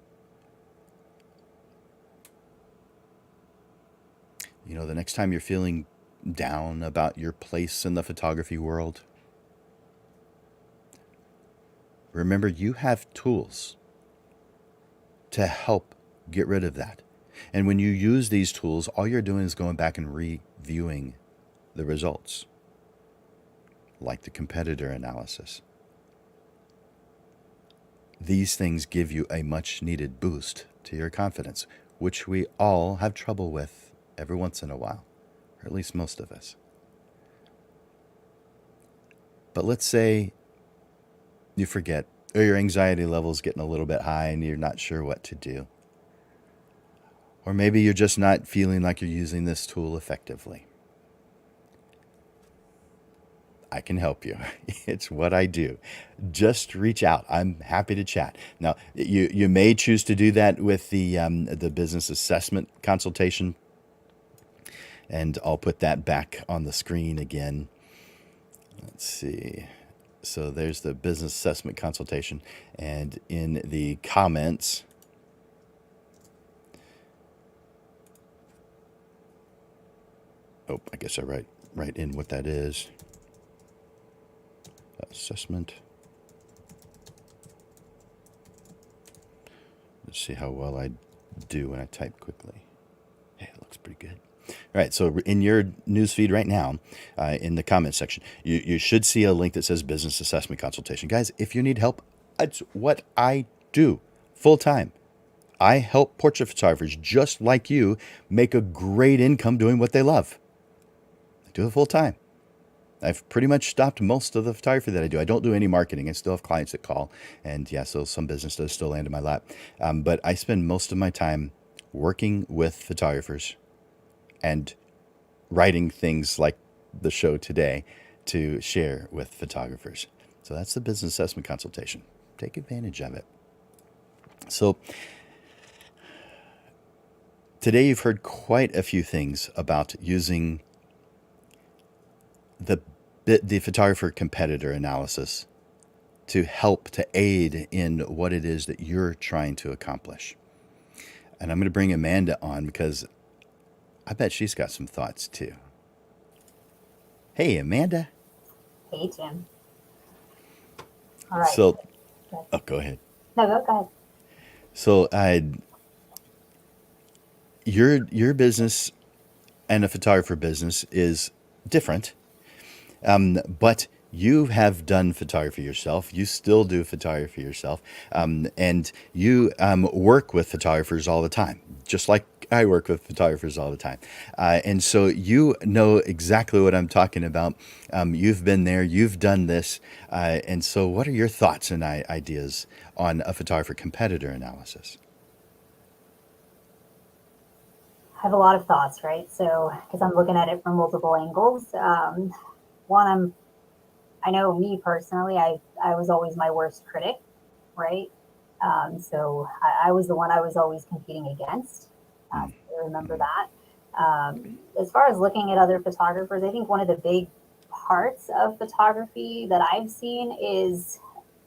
You know, the next time you're feeling down about your place in the photography world, remember you have tools to help get rid of that. And when you use these tools, all you're doing is going back and reviewing the results, like the competitor analysis. These things give you a much needed boost to your confidence, which we all have trouble with every once in a while, or at least most of us. But let's say you forget, or your anxiety level is getting a little bit high and you're not sure what to do. Or maybe you're just not feeling like you're using this tool effectively. I can help you. It's what I do. Just reach out. I'm happy to chat. Now, you may choose to do that with the business assessment consultation, and I'll put that back on the screen again. Let's see. So there's the business assessment consultation, and in the comments, oh, I guess I write in what that is. Assessment. Let's see how well I do when I type quickly. Hey, it looks pretty good. All right, so in your newsfeed right now, in the comments section, you should see a link that says business assessment consultation. Guys, if you need help, that's what I do full time. I help portrait photographers just like you make a great income doing what they love. I do it full time. I've pretty much stopped most of the photography that I do. I don't do any marketing. I still have clients that call. And yeah, so some business does still land in my lap. But I spend most of my time working with photographers and writing things like the show today to share with photographers. So that's the business assessment consultation. Take advantage of it. So today you've heard quite a few things about using the photographer competitor analysis to help to aid in what it is that you're trying to accomplish. And I'm going to bring Amanda on because I bet she's got some thoughts too. Hey, Amanda. Hey, Jim. All right. So, oh, go ahead. No, go ahead. So, your business and a photographer business is different, but you have done photography yourself. You still do photography yourself, and you work with photographers all the time, just like I work with photographers all the time. And so you know exactly what I'm talking about. You've been there, you've done this. And so, what are your thoughts and ideas on a photographer competitor analysis? I have a lot of thoughts, right? So, because I'm looking at it from multiple angles. One, I know me personally, I was always my worst critic, right? So I was the one I was always competing against. Mm, I remember mm, that. As far as looking at other photographers, I think one of the big parts of photography that I've seen is,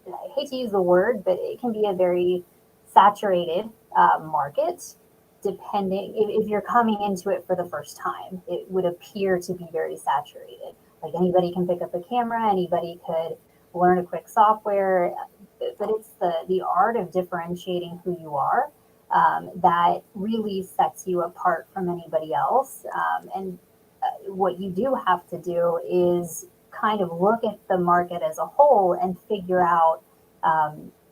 I hate to use the word, but it can be a very saturated market. Depending if you're coming into it for the first time, it would appear to be very saturated. Like anybody can pick up a camera, anybody could learn a quick software, but it's the art of differentiating who you are that really sets you apart from anybody else. And what you do have to do is kind of look at the market as a whole and figure out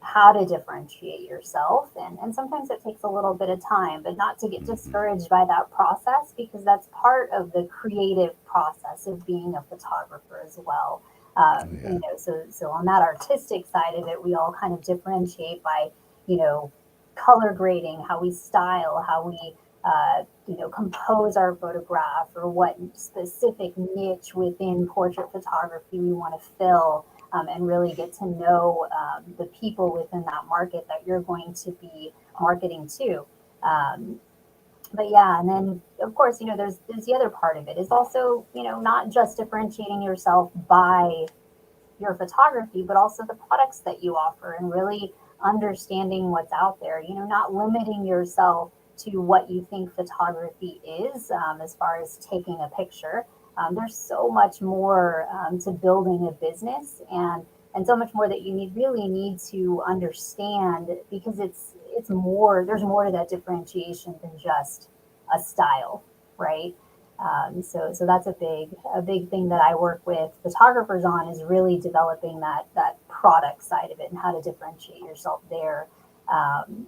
how to differentiate yourself. And sometimes it takes a little bit of time, but not to get mhm. discouraged by that process because that's part of the creative process of being a photographer as well. Oh, You yeah. know, so on that artistic side of it, we all kind of differentiate by, you know, color grading, how we style, how we compose our photograph, or what specific niche within portrait photography we want to fill, and really get to know the people within that market that you're going to be marketing to. Um, but yeah, and then of course, there's the other part of it is also, not just differentiating yourself by your photography, but also the products that you offer and really understanding what's out there, not limiting yourself to what you think photography is, as far as taking a picture. There's so much more to building a business, and so much more that you really need to understand, because it's more, there's more to that differentiation than just a style, right? So that's a big thing that I work with photographers on, is really developing that product side of it and how to differentiate yourself there. Um,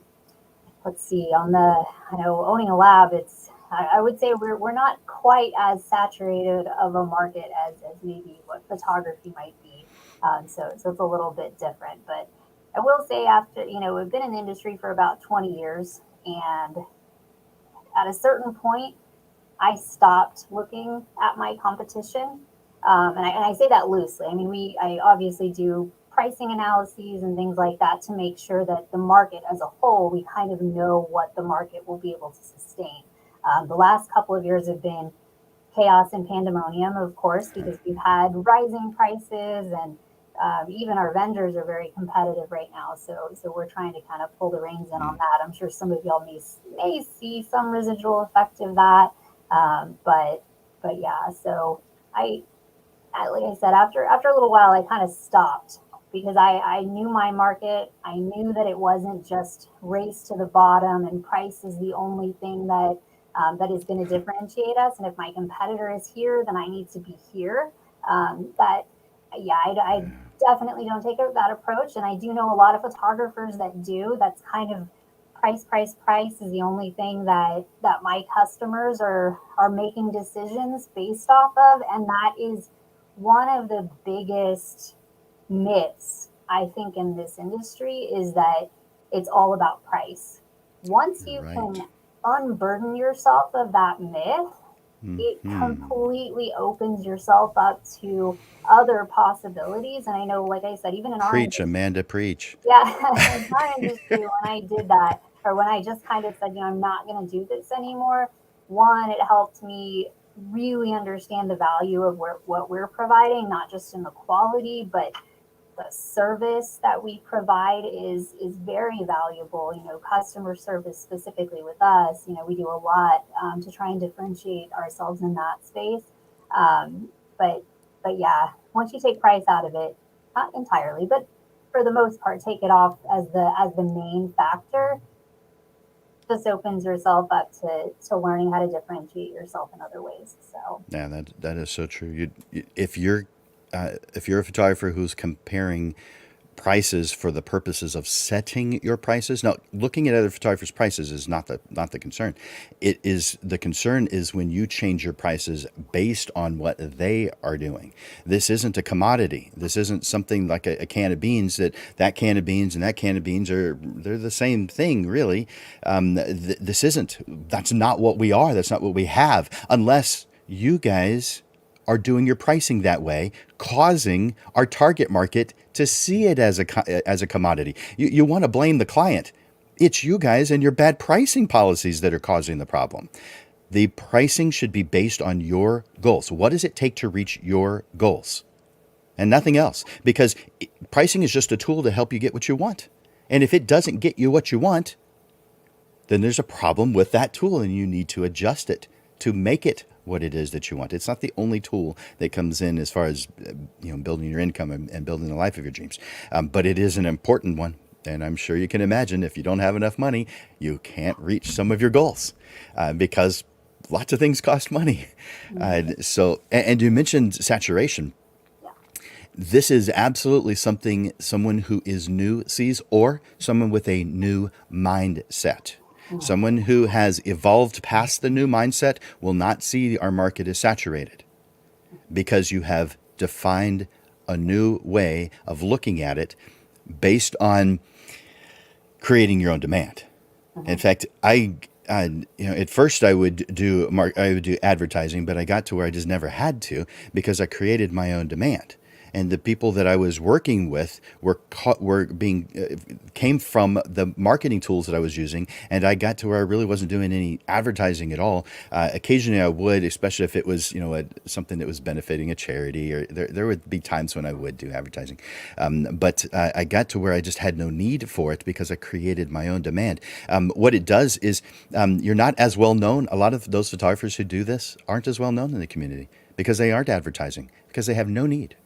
let's see, on the, I know owning a lab, it's, I would say we're not quite as saturated of a market as maybe what photography might be. So it's a little bit different, but I will say, after, we've been in the industry for about 20 years, and at a certain point I stopped looking at my competition. And I say that loosely. I mean, I obviously do pricing analyses and things like that to make sure that the market as a whole, we kind of know what the market will be able to sustain. The last couple of years have been chaos and pandemonium, of course, because we've had rising prices, and even our vendors are very competitive right now. So we're trying to kind of pull the reins in on that. I'm sure some of y'all may see some residual effect of that. But yeah, so I, like I said, after a little while, I kind of stopped, because I knew my market. I knew that it wasn't just race to the bottom and price is the only thing that is going to differentiate us. And if my competitor is here, then I need to be here. That Yeah, I definitely don't take that approach, and I do know a lot of photographers that do. That's kind of price is the only thing that my customers are making decisions based off of, and that is one of the biggest myths I think in this industry, is that it's all about price. Once you Right. can unburden yourself of that myth, it Hmm. completely opens yourself up to other possibilities. And I know, like I said, even in our Preach, industry, Amanda, preach. yeah, in our industry, when I did that, or when I just kind of said, I'm not going to do this anymore, one, it helped me really understand the value of what we're providing, not just in the quality, but the service that we provide is very valuable. Customer service specifically with us, we do a lot to try and differentiate ourselves in that space. Um, but but yeah, once you take price out of it, not entirely, but for the most part, take it off as the main factor, just opens yourself up to learning how to differentiate yourself in other ways. So Yeah, that is so true. If you're a photographer who's comparing prices for the purposes of setting your prices. Now, looking at other photographers' prices is not the concern. It is the concern is when you change your prices based on what they are doing. This isn't a commodity. This isn't something like a can of beans, that can of beans and that can of beans they're the same thing, really. This isn't. That's not what we are. That's not what we have, unless you guys are doing your pricing that way, causing our target market to see it as a commodity. You want to blame the client. It's you guys and your bad pricing policies that are causing the problem. The pricing should be based on your goals. What does it take to reach your goals? And nothing else. Because pricing is just a tool to help you get what you want. And if it doesn't get you what you want, then there's a problem with that tool and you need to adjust it to make it what it is that you want. It's not the only tool that comes in as far as building your income and building the life of your dreams, but it is an important one. And I'm sure you can imagine, if you don't have enough money, you can't reach some of your goals because lots of things cost money. And you mentioned saturation. yeah. This is absolutely something someone who is new sees, or someone with a new mindset. Mm. Someone who has evolved past the new mindset will not see our market as saturated, because you have defined a new way of looking at it based on creating your own demand. In Mhm. fact, at first I would do advertising, but I got to where I just never had to, because I created my own demand. And the people that I was working with were being came from the marketing tools that I was using, and I got to where I really wasn't doing any advertising at all. Occasionally I would, especially if it was something that was benefiting a charity, or there would be times when I would do advertising. But I got to where I just had no need for it, because I created my own demand. What it does is you're not as well known. A lot of those photographers who do this aren't as well known in the community, because they aren't advertising, because they have no need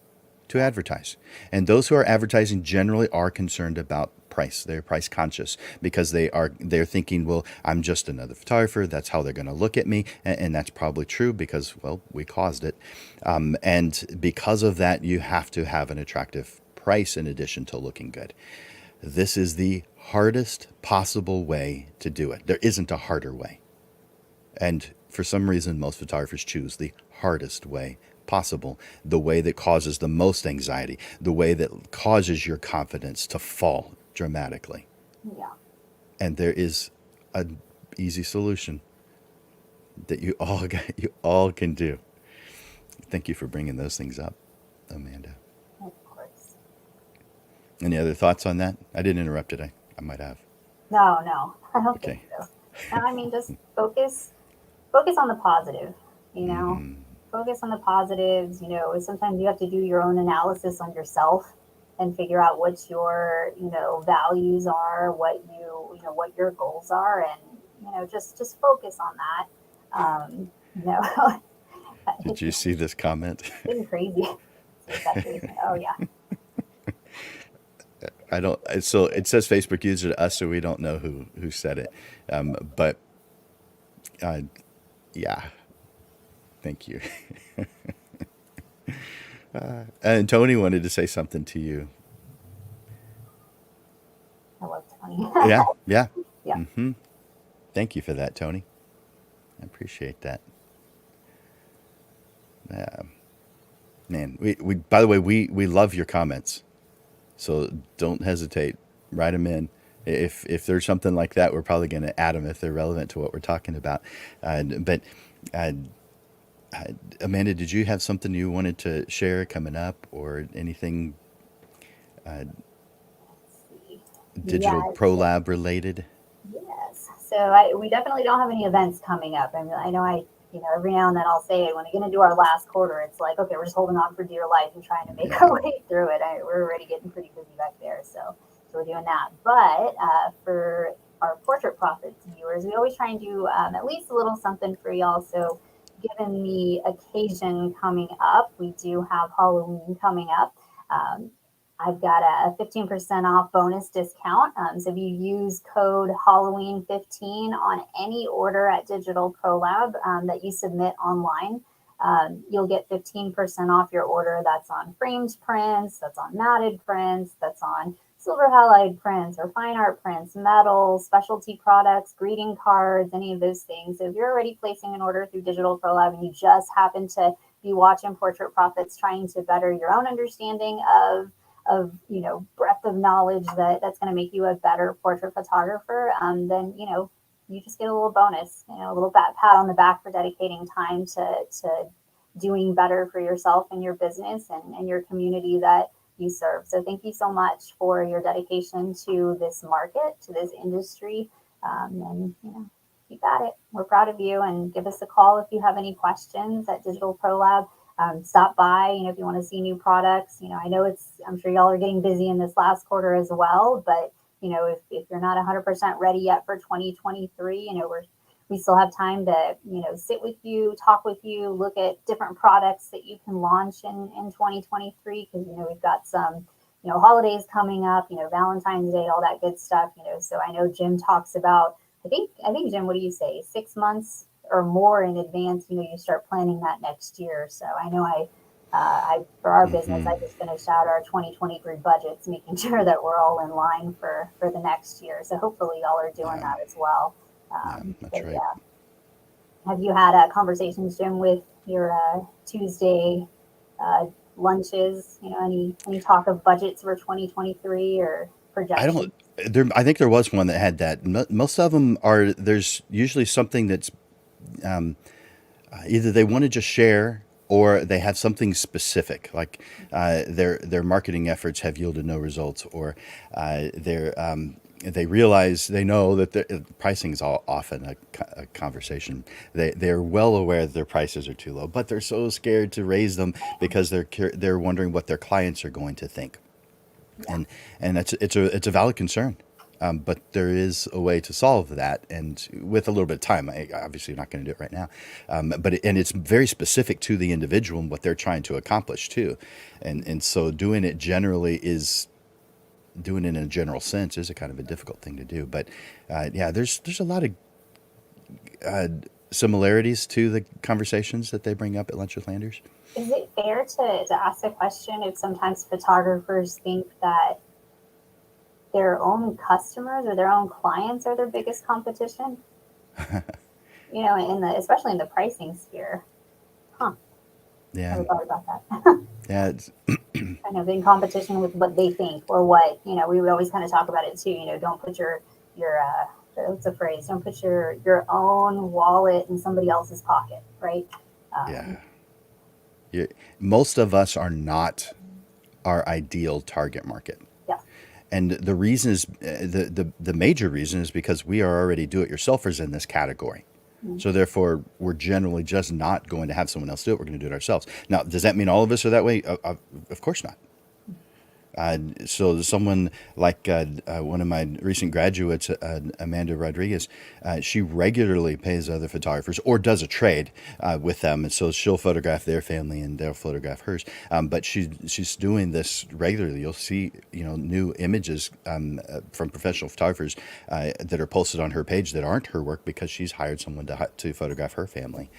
to advertise. And those who are advertising generally are concerned about price. They're price conscious because they're thinking, well, I'm just another photographer. That's how they're going to look at me, and that's probably true because, well, we caused it. And because of that, you have to have an attractive price in addition to looking good. This is the hardest possible way to do it. There isn't a harder way. And for some reason, most photographers choose the hardest way possible, the way that causes the most anxiety, the way that causes your confidence to fall dramatically. Yeah. And there is an easy solution that you all can do. Thank you for bringing those things up, Amanda. Of course. Any other thoughts on that? I didn't interrupt it. I might have. No, I don't Okay. think so. No, I mean, just focus on the positive, you know, focus on the positives. Sometimes you have to do your own analysis on yourself and figure out what your, values are, what your goals are, and, just focus on that. You know, Did it's you see this comment? been crazy. Oh yeah. I don't. So it says Facebook user to us, so we don't know who said it. But uh, yeah, thank you. And Tony wanted to say something to you. I love Tony. Yeah, yeah. Yeah. Thank you for that, Tony. I appreciate that. Yeah, man. We by the way, we love your comments, so don't hesitate. Write them in. If there's something like that, we're probably going to add them if they're relevant to what we're talking about. But uh, Amanda, did you have something you wanted to share coming up, or anything Let's see. digital Yes. pro lab related? Yes. So we definitely don't have any events coming up. I mean, I know every now and then I'll say when we're going to do our last quarter, it's like, okay, we're just holding on for dear life and trying to make our way through it. We're already getting pretty busy back there. So we're doing that. But for our Portrait Profits viewers, we always try and do at least a little something for y'all. So given the occasion coming up, we do have Halloween coming up. Um, I've got a 15% off bonus discount. So if you use code Halloween15 on any order at Digital Pro Lab that you submit online, you'll get 15% off your order. That's on framed prints, that's on matted prints, that's on silver halide prints or fine art prints, metal, specialty products, greeting cards, any of those things. So if you're already placing an order through Digital Pro Lab and you just happen to be watching Portrait Profits trying to better your own understanding of breadth of knowledge that's going to make you a better portrait photographer, then you just get a little bonus, a little pat on the back for dedicating time to doing better for yourself and your business and your community that you serve. So thank you so much for your dedication to this market, to this industry, and you got it. We're proud of you, and give us a call if you have any questions at Digital Pro Lab. Stop by, if you want to see new products. I know I'm sure y'all are getting busy in this last quarter as well, but if you're not 100% ready yet for 2023, we still have time to, sit with you, talk with you, look at different products that you can launch in 2023. Cause we've got some, holidays coming up, Valentine's Day, all that good stuff, so I know Jim talks about, I think Jim, what do you say? 6 months or more in advance, you start planning that next year. So I know I for our business, I just finished out our 2023 budgets, making sure that we're all in line for the next year. So hopefully y'all are doing that as well. That's right. Yeah. Have you had conversations, Jim, with your Tuesday lunches? Any talk of budgets for 2023 or projections? I think there was one that had that. Most of them are. There's usually something that's either they want to just share or they have something specific, like their marketing efforts have yielded no results, or they realize, they know that the pricing is all often a conversation. They're well aware that their prices are too low, but they're so scared to raise them because they're wondering what their clients are going to think, and it's a valid concern. But there is a way to solve that, and with a little bit of time. Obviously, you're not going to do it right now, but it's very specific to the individual and what they're trying to accomplish too, and so doing it generally is doing it in a general sense is a kind of a difficult thing to do. But yeah, there's a lot of uh, similarities to the conversations that they bring up at Lunch with Landers. Is it fair to ask a question if sometimes photographers think that their own customers or their own clients are their biggest competition? You know, in the especially in the pricing sphere. Huh. Yeah, Never thought about that. yeah, it's, Kind of in competition with what they think or what, you know, we would always kind of talk about it too. You know, don't put your what's the phrase? Don't put your own wallet in somebody else's pocket, right? yeah. Um, you Most of us are not our ideal target market. yeah. And the reason is the major reason is because we are already do-it-yourselfers in this category. Mm. So therefore, we're generally just not going to have someone else do it. We're going to do it ourselves. Now, does that mean all of us are that way? Of course not. So someone like one of my recent graduates, Amanda Rodriguez, she regularly pays other photographers or does a trade with them, and so she'll photograph their family and they'll photograph hers. But she's doing this regularly. You'll see new images from professional photographers that are posted on her page that aren't her work because she's hired someone to photograph her family,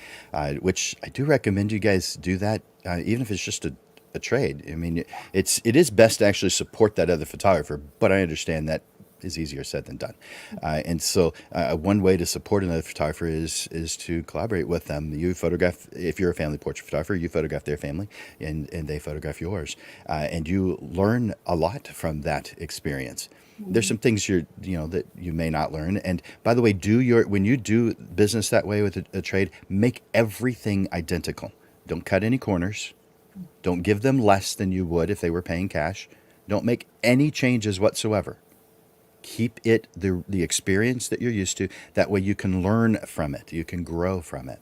which I do recommend you guys do that, even if it's just a trade. I mean, it is best to actually support that other photographer, but I understand that is easier said than done. And so, one way to support another photographer is to collaborate with them. You photograph, if you're a family portrait photographer, you photograph their family, and they photograph yours, and you learn a lot from that experience. There's some things that you may not learn. And by the way, when you do business that way with a trade, make everything identical. Don't cut any corners. Don't give them less than you would if they were paying cash. Don't make any changes whatsoever. Keep it the experience that you're used to. That way you can learn from it. You can grow from it.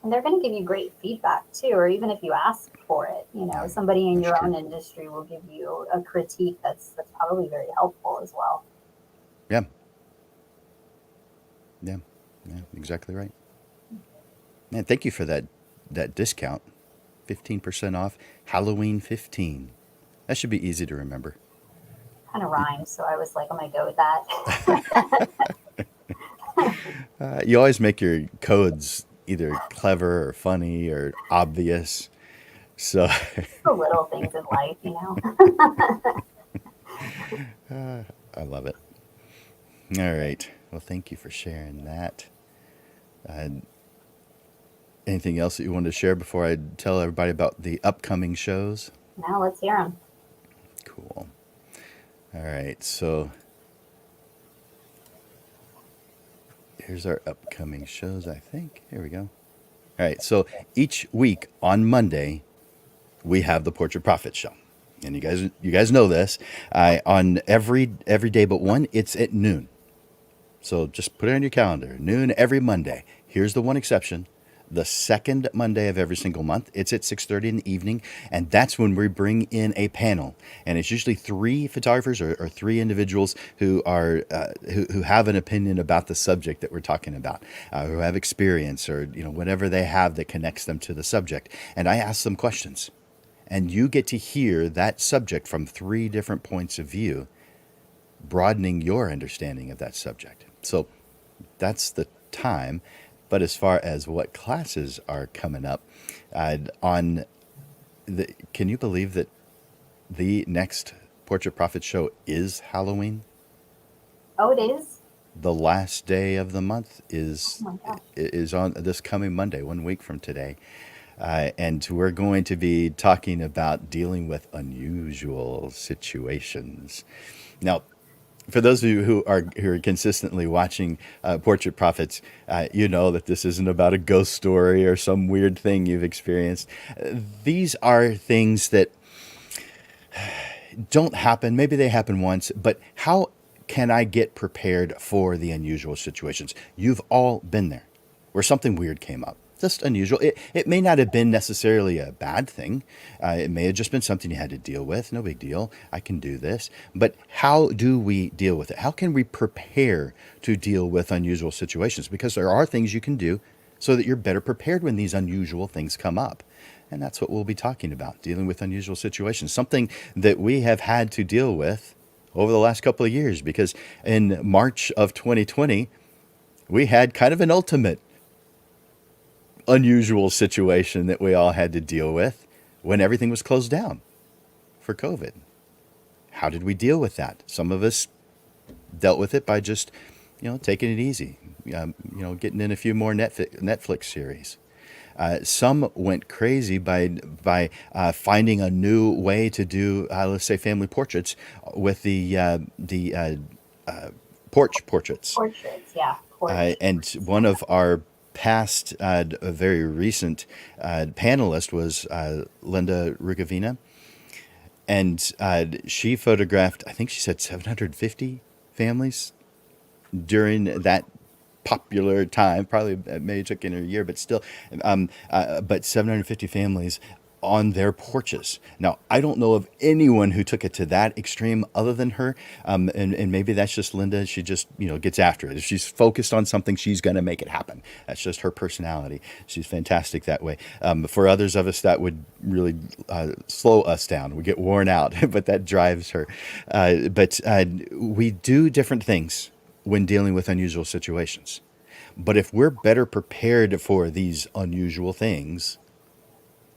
And they're going to give you great feedback too, or even if you ask for it, you know, somebody in That's your true. own industry will give you a critique that's probably very helpful as well. Yeah. Yeah. Yeah. Exactly right. Man, thank you for that discount. 15% off. Halloween 15. That should be easy to remember. Kind of rhymes, so I was like, I'm going to go with that. You always make your codes either clever or funny or obvious. So The little things in life, you know. I love it. All right. Well, thank you for sharing that. Uh, Anything else that you wanted to share before I tell everybody about the upcoming shows? Now let's hear them. Cool. All right. So here's our upcoming shows, I think. Here we go. All right. So each week on Monday, we have the Portrait Profit Show. And you guys know this. On every day but one, it's at noon. So just put it on your calendar. Noon every Monday. Here's the one exception. The second Monday of every single month, it's at 6:30 in the evening, and that's when we bring in a panel. And it's usually three photographers or three individuals who are who have an opinion about the subject that we're talking about, who have experience or whatever they have that connects them to the subject. And I ask them questions, and you get to hear that subject from three different points of view, broadening your understanding of that subject. So that's the time. But as far as what classes are coming up, can you believe that the next Portrait Profit show is Halloween? Oh, it is? The last day of the month Oh my gosh. is on this coming Monday, 1 week from today. And we're going to be talking about dealing with unusual situations. Now, for those of you who are consistently watching Portrait Profits, you know that this isn't about a ghost story or some weird thing you've experienced. These are things that don't happen. Maybe they happen once, but how can I get prepared for the unusual situations? You've all been there where something weird came up. Just unusual. It may not have been necessarily a bad thing. It may have just been something you had to deal with. No big deal. I can do this. But how do we deal with it? How can we prepare to deal with unusual situations? Because there are things you can do so that you're better prepared when these unusual things come up. And that's what we'll be talking about, dealing with unusual situations. Something that we have had to deal with over the last couple of years, because in March of 2020, we had kind of an ultimate unusual situation that we all had to deal with when everything was closed down for COVID. How did we deal with that? Some of us dealt with it by just, taking it easy, getting in a few more Netflix series. Some went crazy by finding a new way to do, let's say, family portraits with the porch portraits. Portraits, yeah. Portraits. And one of our past, very recent panelists was Linda Rugavina, and she photographed, I think she said 750 families during that popular time. Probably maybe took in a year, but still, but 750 families on their porches. Now, I don't know of anyone who took it to that extreme other than her. And maybe that's just Linda. She just, gets after it. If she's focused on something, she's going to make it happen. That's just her personality. She's fantastic that way. For others of us, that would really slow us down. We get worn out, but that drives her. But we do different things when dealing with unusual situations. But if we're better prepared for these unusual things,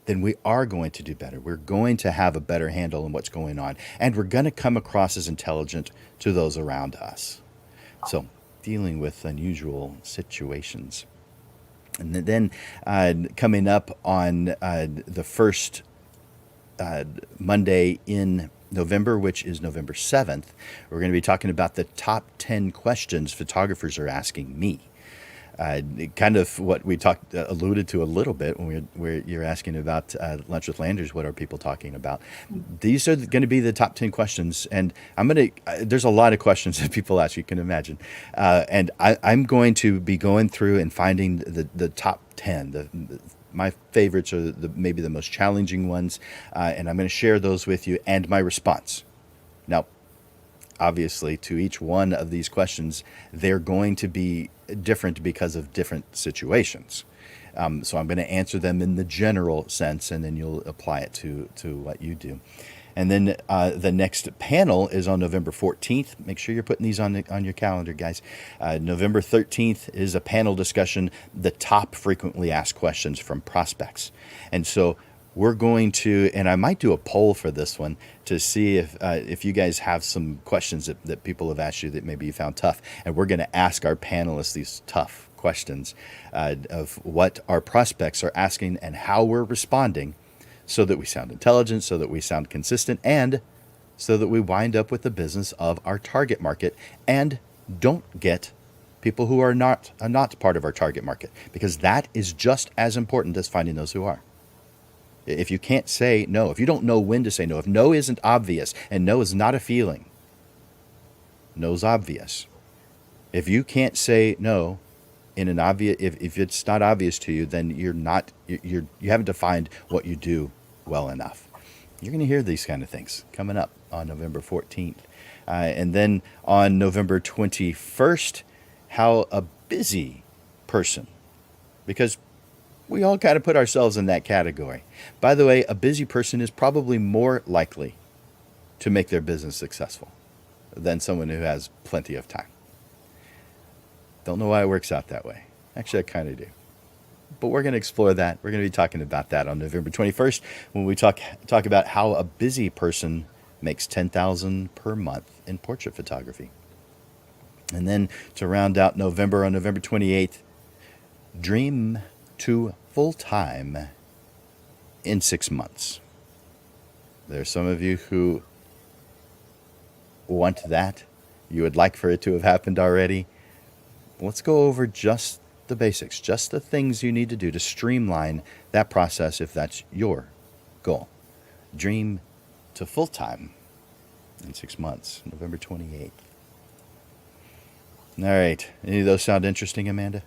then we are going to do better. We're going to have a better handle on what's going on. And we're going to come across as intelligent to those around us. So, dealing with unusual situations. And then coming up on the first Monday in November, which is November 7th, we're going to be talking about the top 10 questions photographers are asking me. Kind of what we alluded to a little bit when you're asking about Lunch with Landers. What are people talking about? These are going to be the top 10 questions, and there's a lot of questions that people ask, you can imagine, and I'm going to be going through and finding the top 10. My favorites are maybe the most challenging ones, and I'm going to share those with you and my response. Now, obviously, to each one of these questions, they're going to be different because of different situations. So I'm going to answer them in the general sense, and then you'll apply it to what you do. And then the next panel is on November 14th. Make sure you're putting these on your calendar, guys. November 13th is a panel discussion, the top frequently asked questions from prospects. And so we're going to, and I might do a poll for this one to see if you guys have some questions that people have asked you that maybe you found tough. And we're going to ask our panelists these tough questions of what our prospects are asking and how we're responding, so that we sound intelligent, so that we sound consistent, and so that we wind up with the business of our target market and don't get people who are not part of our target market, because that is just as important as finding those who are. If you can't say no, if you don't know when to say no, if no isn't obvious, and no is not a feeling, no's obvious. If you can't say no in an obvious, if it's not obvious to you, then you haven't defined what you do well enough. You're going to hear these kind of things coming up on November 14th. And then on November 21st, how a busy person, because we all kind of put ourselves in that category. By the way, a busy person is probably more likely to make their business successful than someone who has plenty of time. Don't know why it works out that way. Actually, I kind of do. But we're going to explore that. We're going to be talking about that on November 21st when we talk about how a busy person makes $10,000 per month in portrait photography. And then to round out November, on November 28th, dream to full-time in 6 months. There are some of you who want that. You would like for it to have happened already. Let's go over just the basics, just the things you need to do to streamline that process if that's your goal. Dream to full-time in 6 months, November 28th. All right. Any of those sound interesting, Amanda?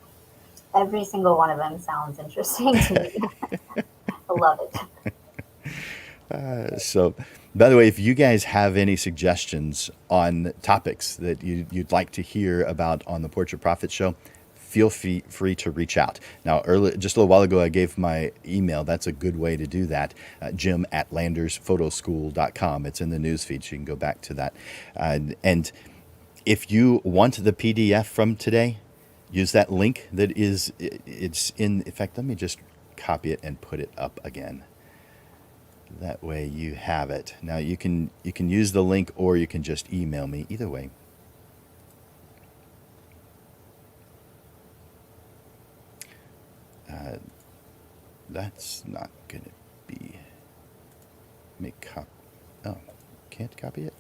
Every single one of them sounds interesting to me. I love it. So, by the way, if you guys have any suggestions on topics that you'd like to hear about on the Portrait Profit Show, feel free to reach out. Now, just a little while ago, I gave my email. That's a good way to do that. Jim@landersphotoschool.com. It's in the news feed, so you can go back to that. And if you want the PDF from today, use that link that it's in fact, let me just copy it and put it up again. That way you have it. Now you can use the link, or you can just email me. Either way. That's not gonna be oh, can't copy it.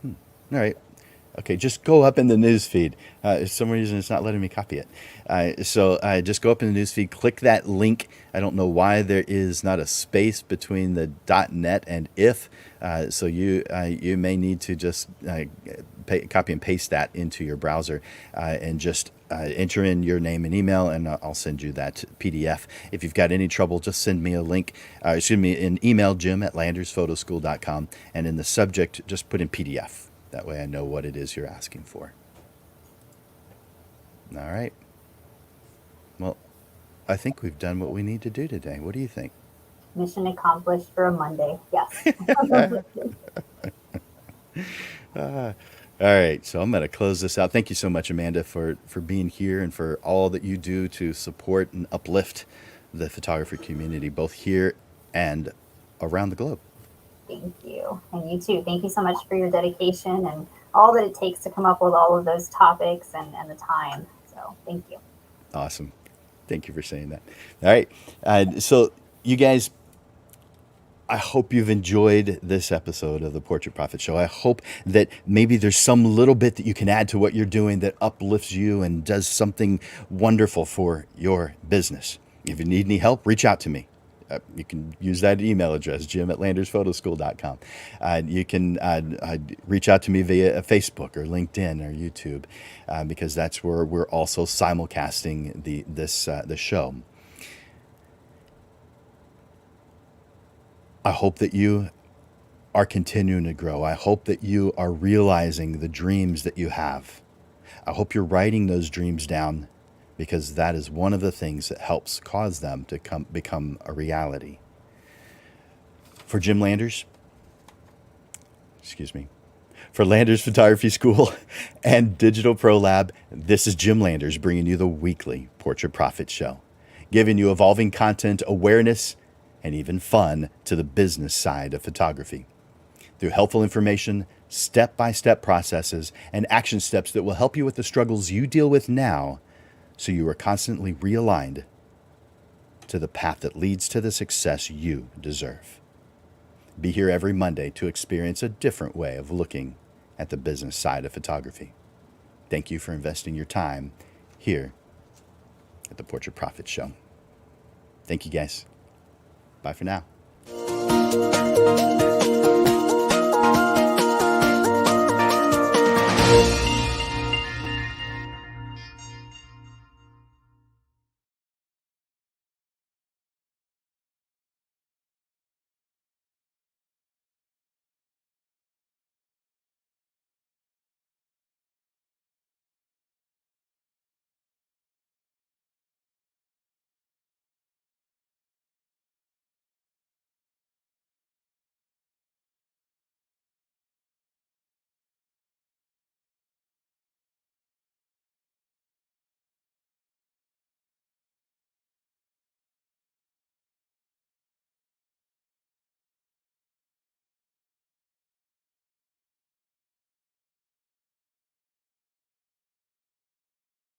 All right. Okay, just go up in the news feed. For some reason, it's not letting me copy it. So just go up in the news feed, click that link. I don't know why there is not a space between the .net and if. So you may need to just copy and paste that into your browser and just enter in your name and email, and I'll send you that PDF. If you've got any trouble, just send me a link. An email, Jim@landersphotoschool.com, and in the subject, just put in PDF. That way I know what it is you're asking for. All right. Well, I think we've done what we need to do today. What do you think? Mission accomplished for a Monday. Yes. All right. So I'm going to close this out. Thank you so much, Amanda, for being here and for all that you do to support and uplift the photography community, both here and around the globe. Thank you. And you too. Thank you so much for your dedication and all that it takes to come up with all of those topics and the time. So thank you. Awesome. Thank you for saying that. All right. So you guys, I hope you've enjoyed this episode of the Portrait Prophet Show. I hope that maybe there's some little bit that you can add to what you're doing that uplifts you and does something wonderful for your business. If you need any help, reach out to me. You can use that email address, Jim@landersphotoschool.com. You can reach out to me via Facebook or LinkedIn or YouTube, because that's where we're also simulcasting the show. I hope that you are continuing to grow. I hope that you are realizing the dreams that you have. I hope you're writing those dreams down, because that is one of the things that helps cause them to become a reality. For Jim Landers, for Landers Photography School and Digital Pro Lab, this is Jim Landers bringing you the weekly Portrait Prophet Show, giving you evolving content, awareness, and even fun to the business side of photography. Through helpful information, step-by-step processes, and action steps that will help you with the struggles you deal with now, so you are constantly realigned to the path that leads to the success you deserve. Be here every Monday to experience a different way of looking at the business side of photography. Thank you for investing your time here at the Portrait Prophet Show. Thank you, guys. Bye for now.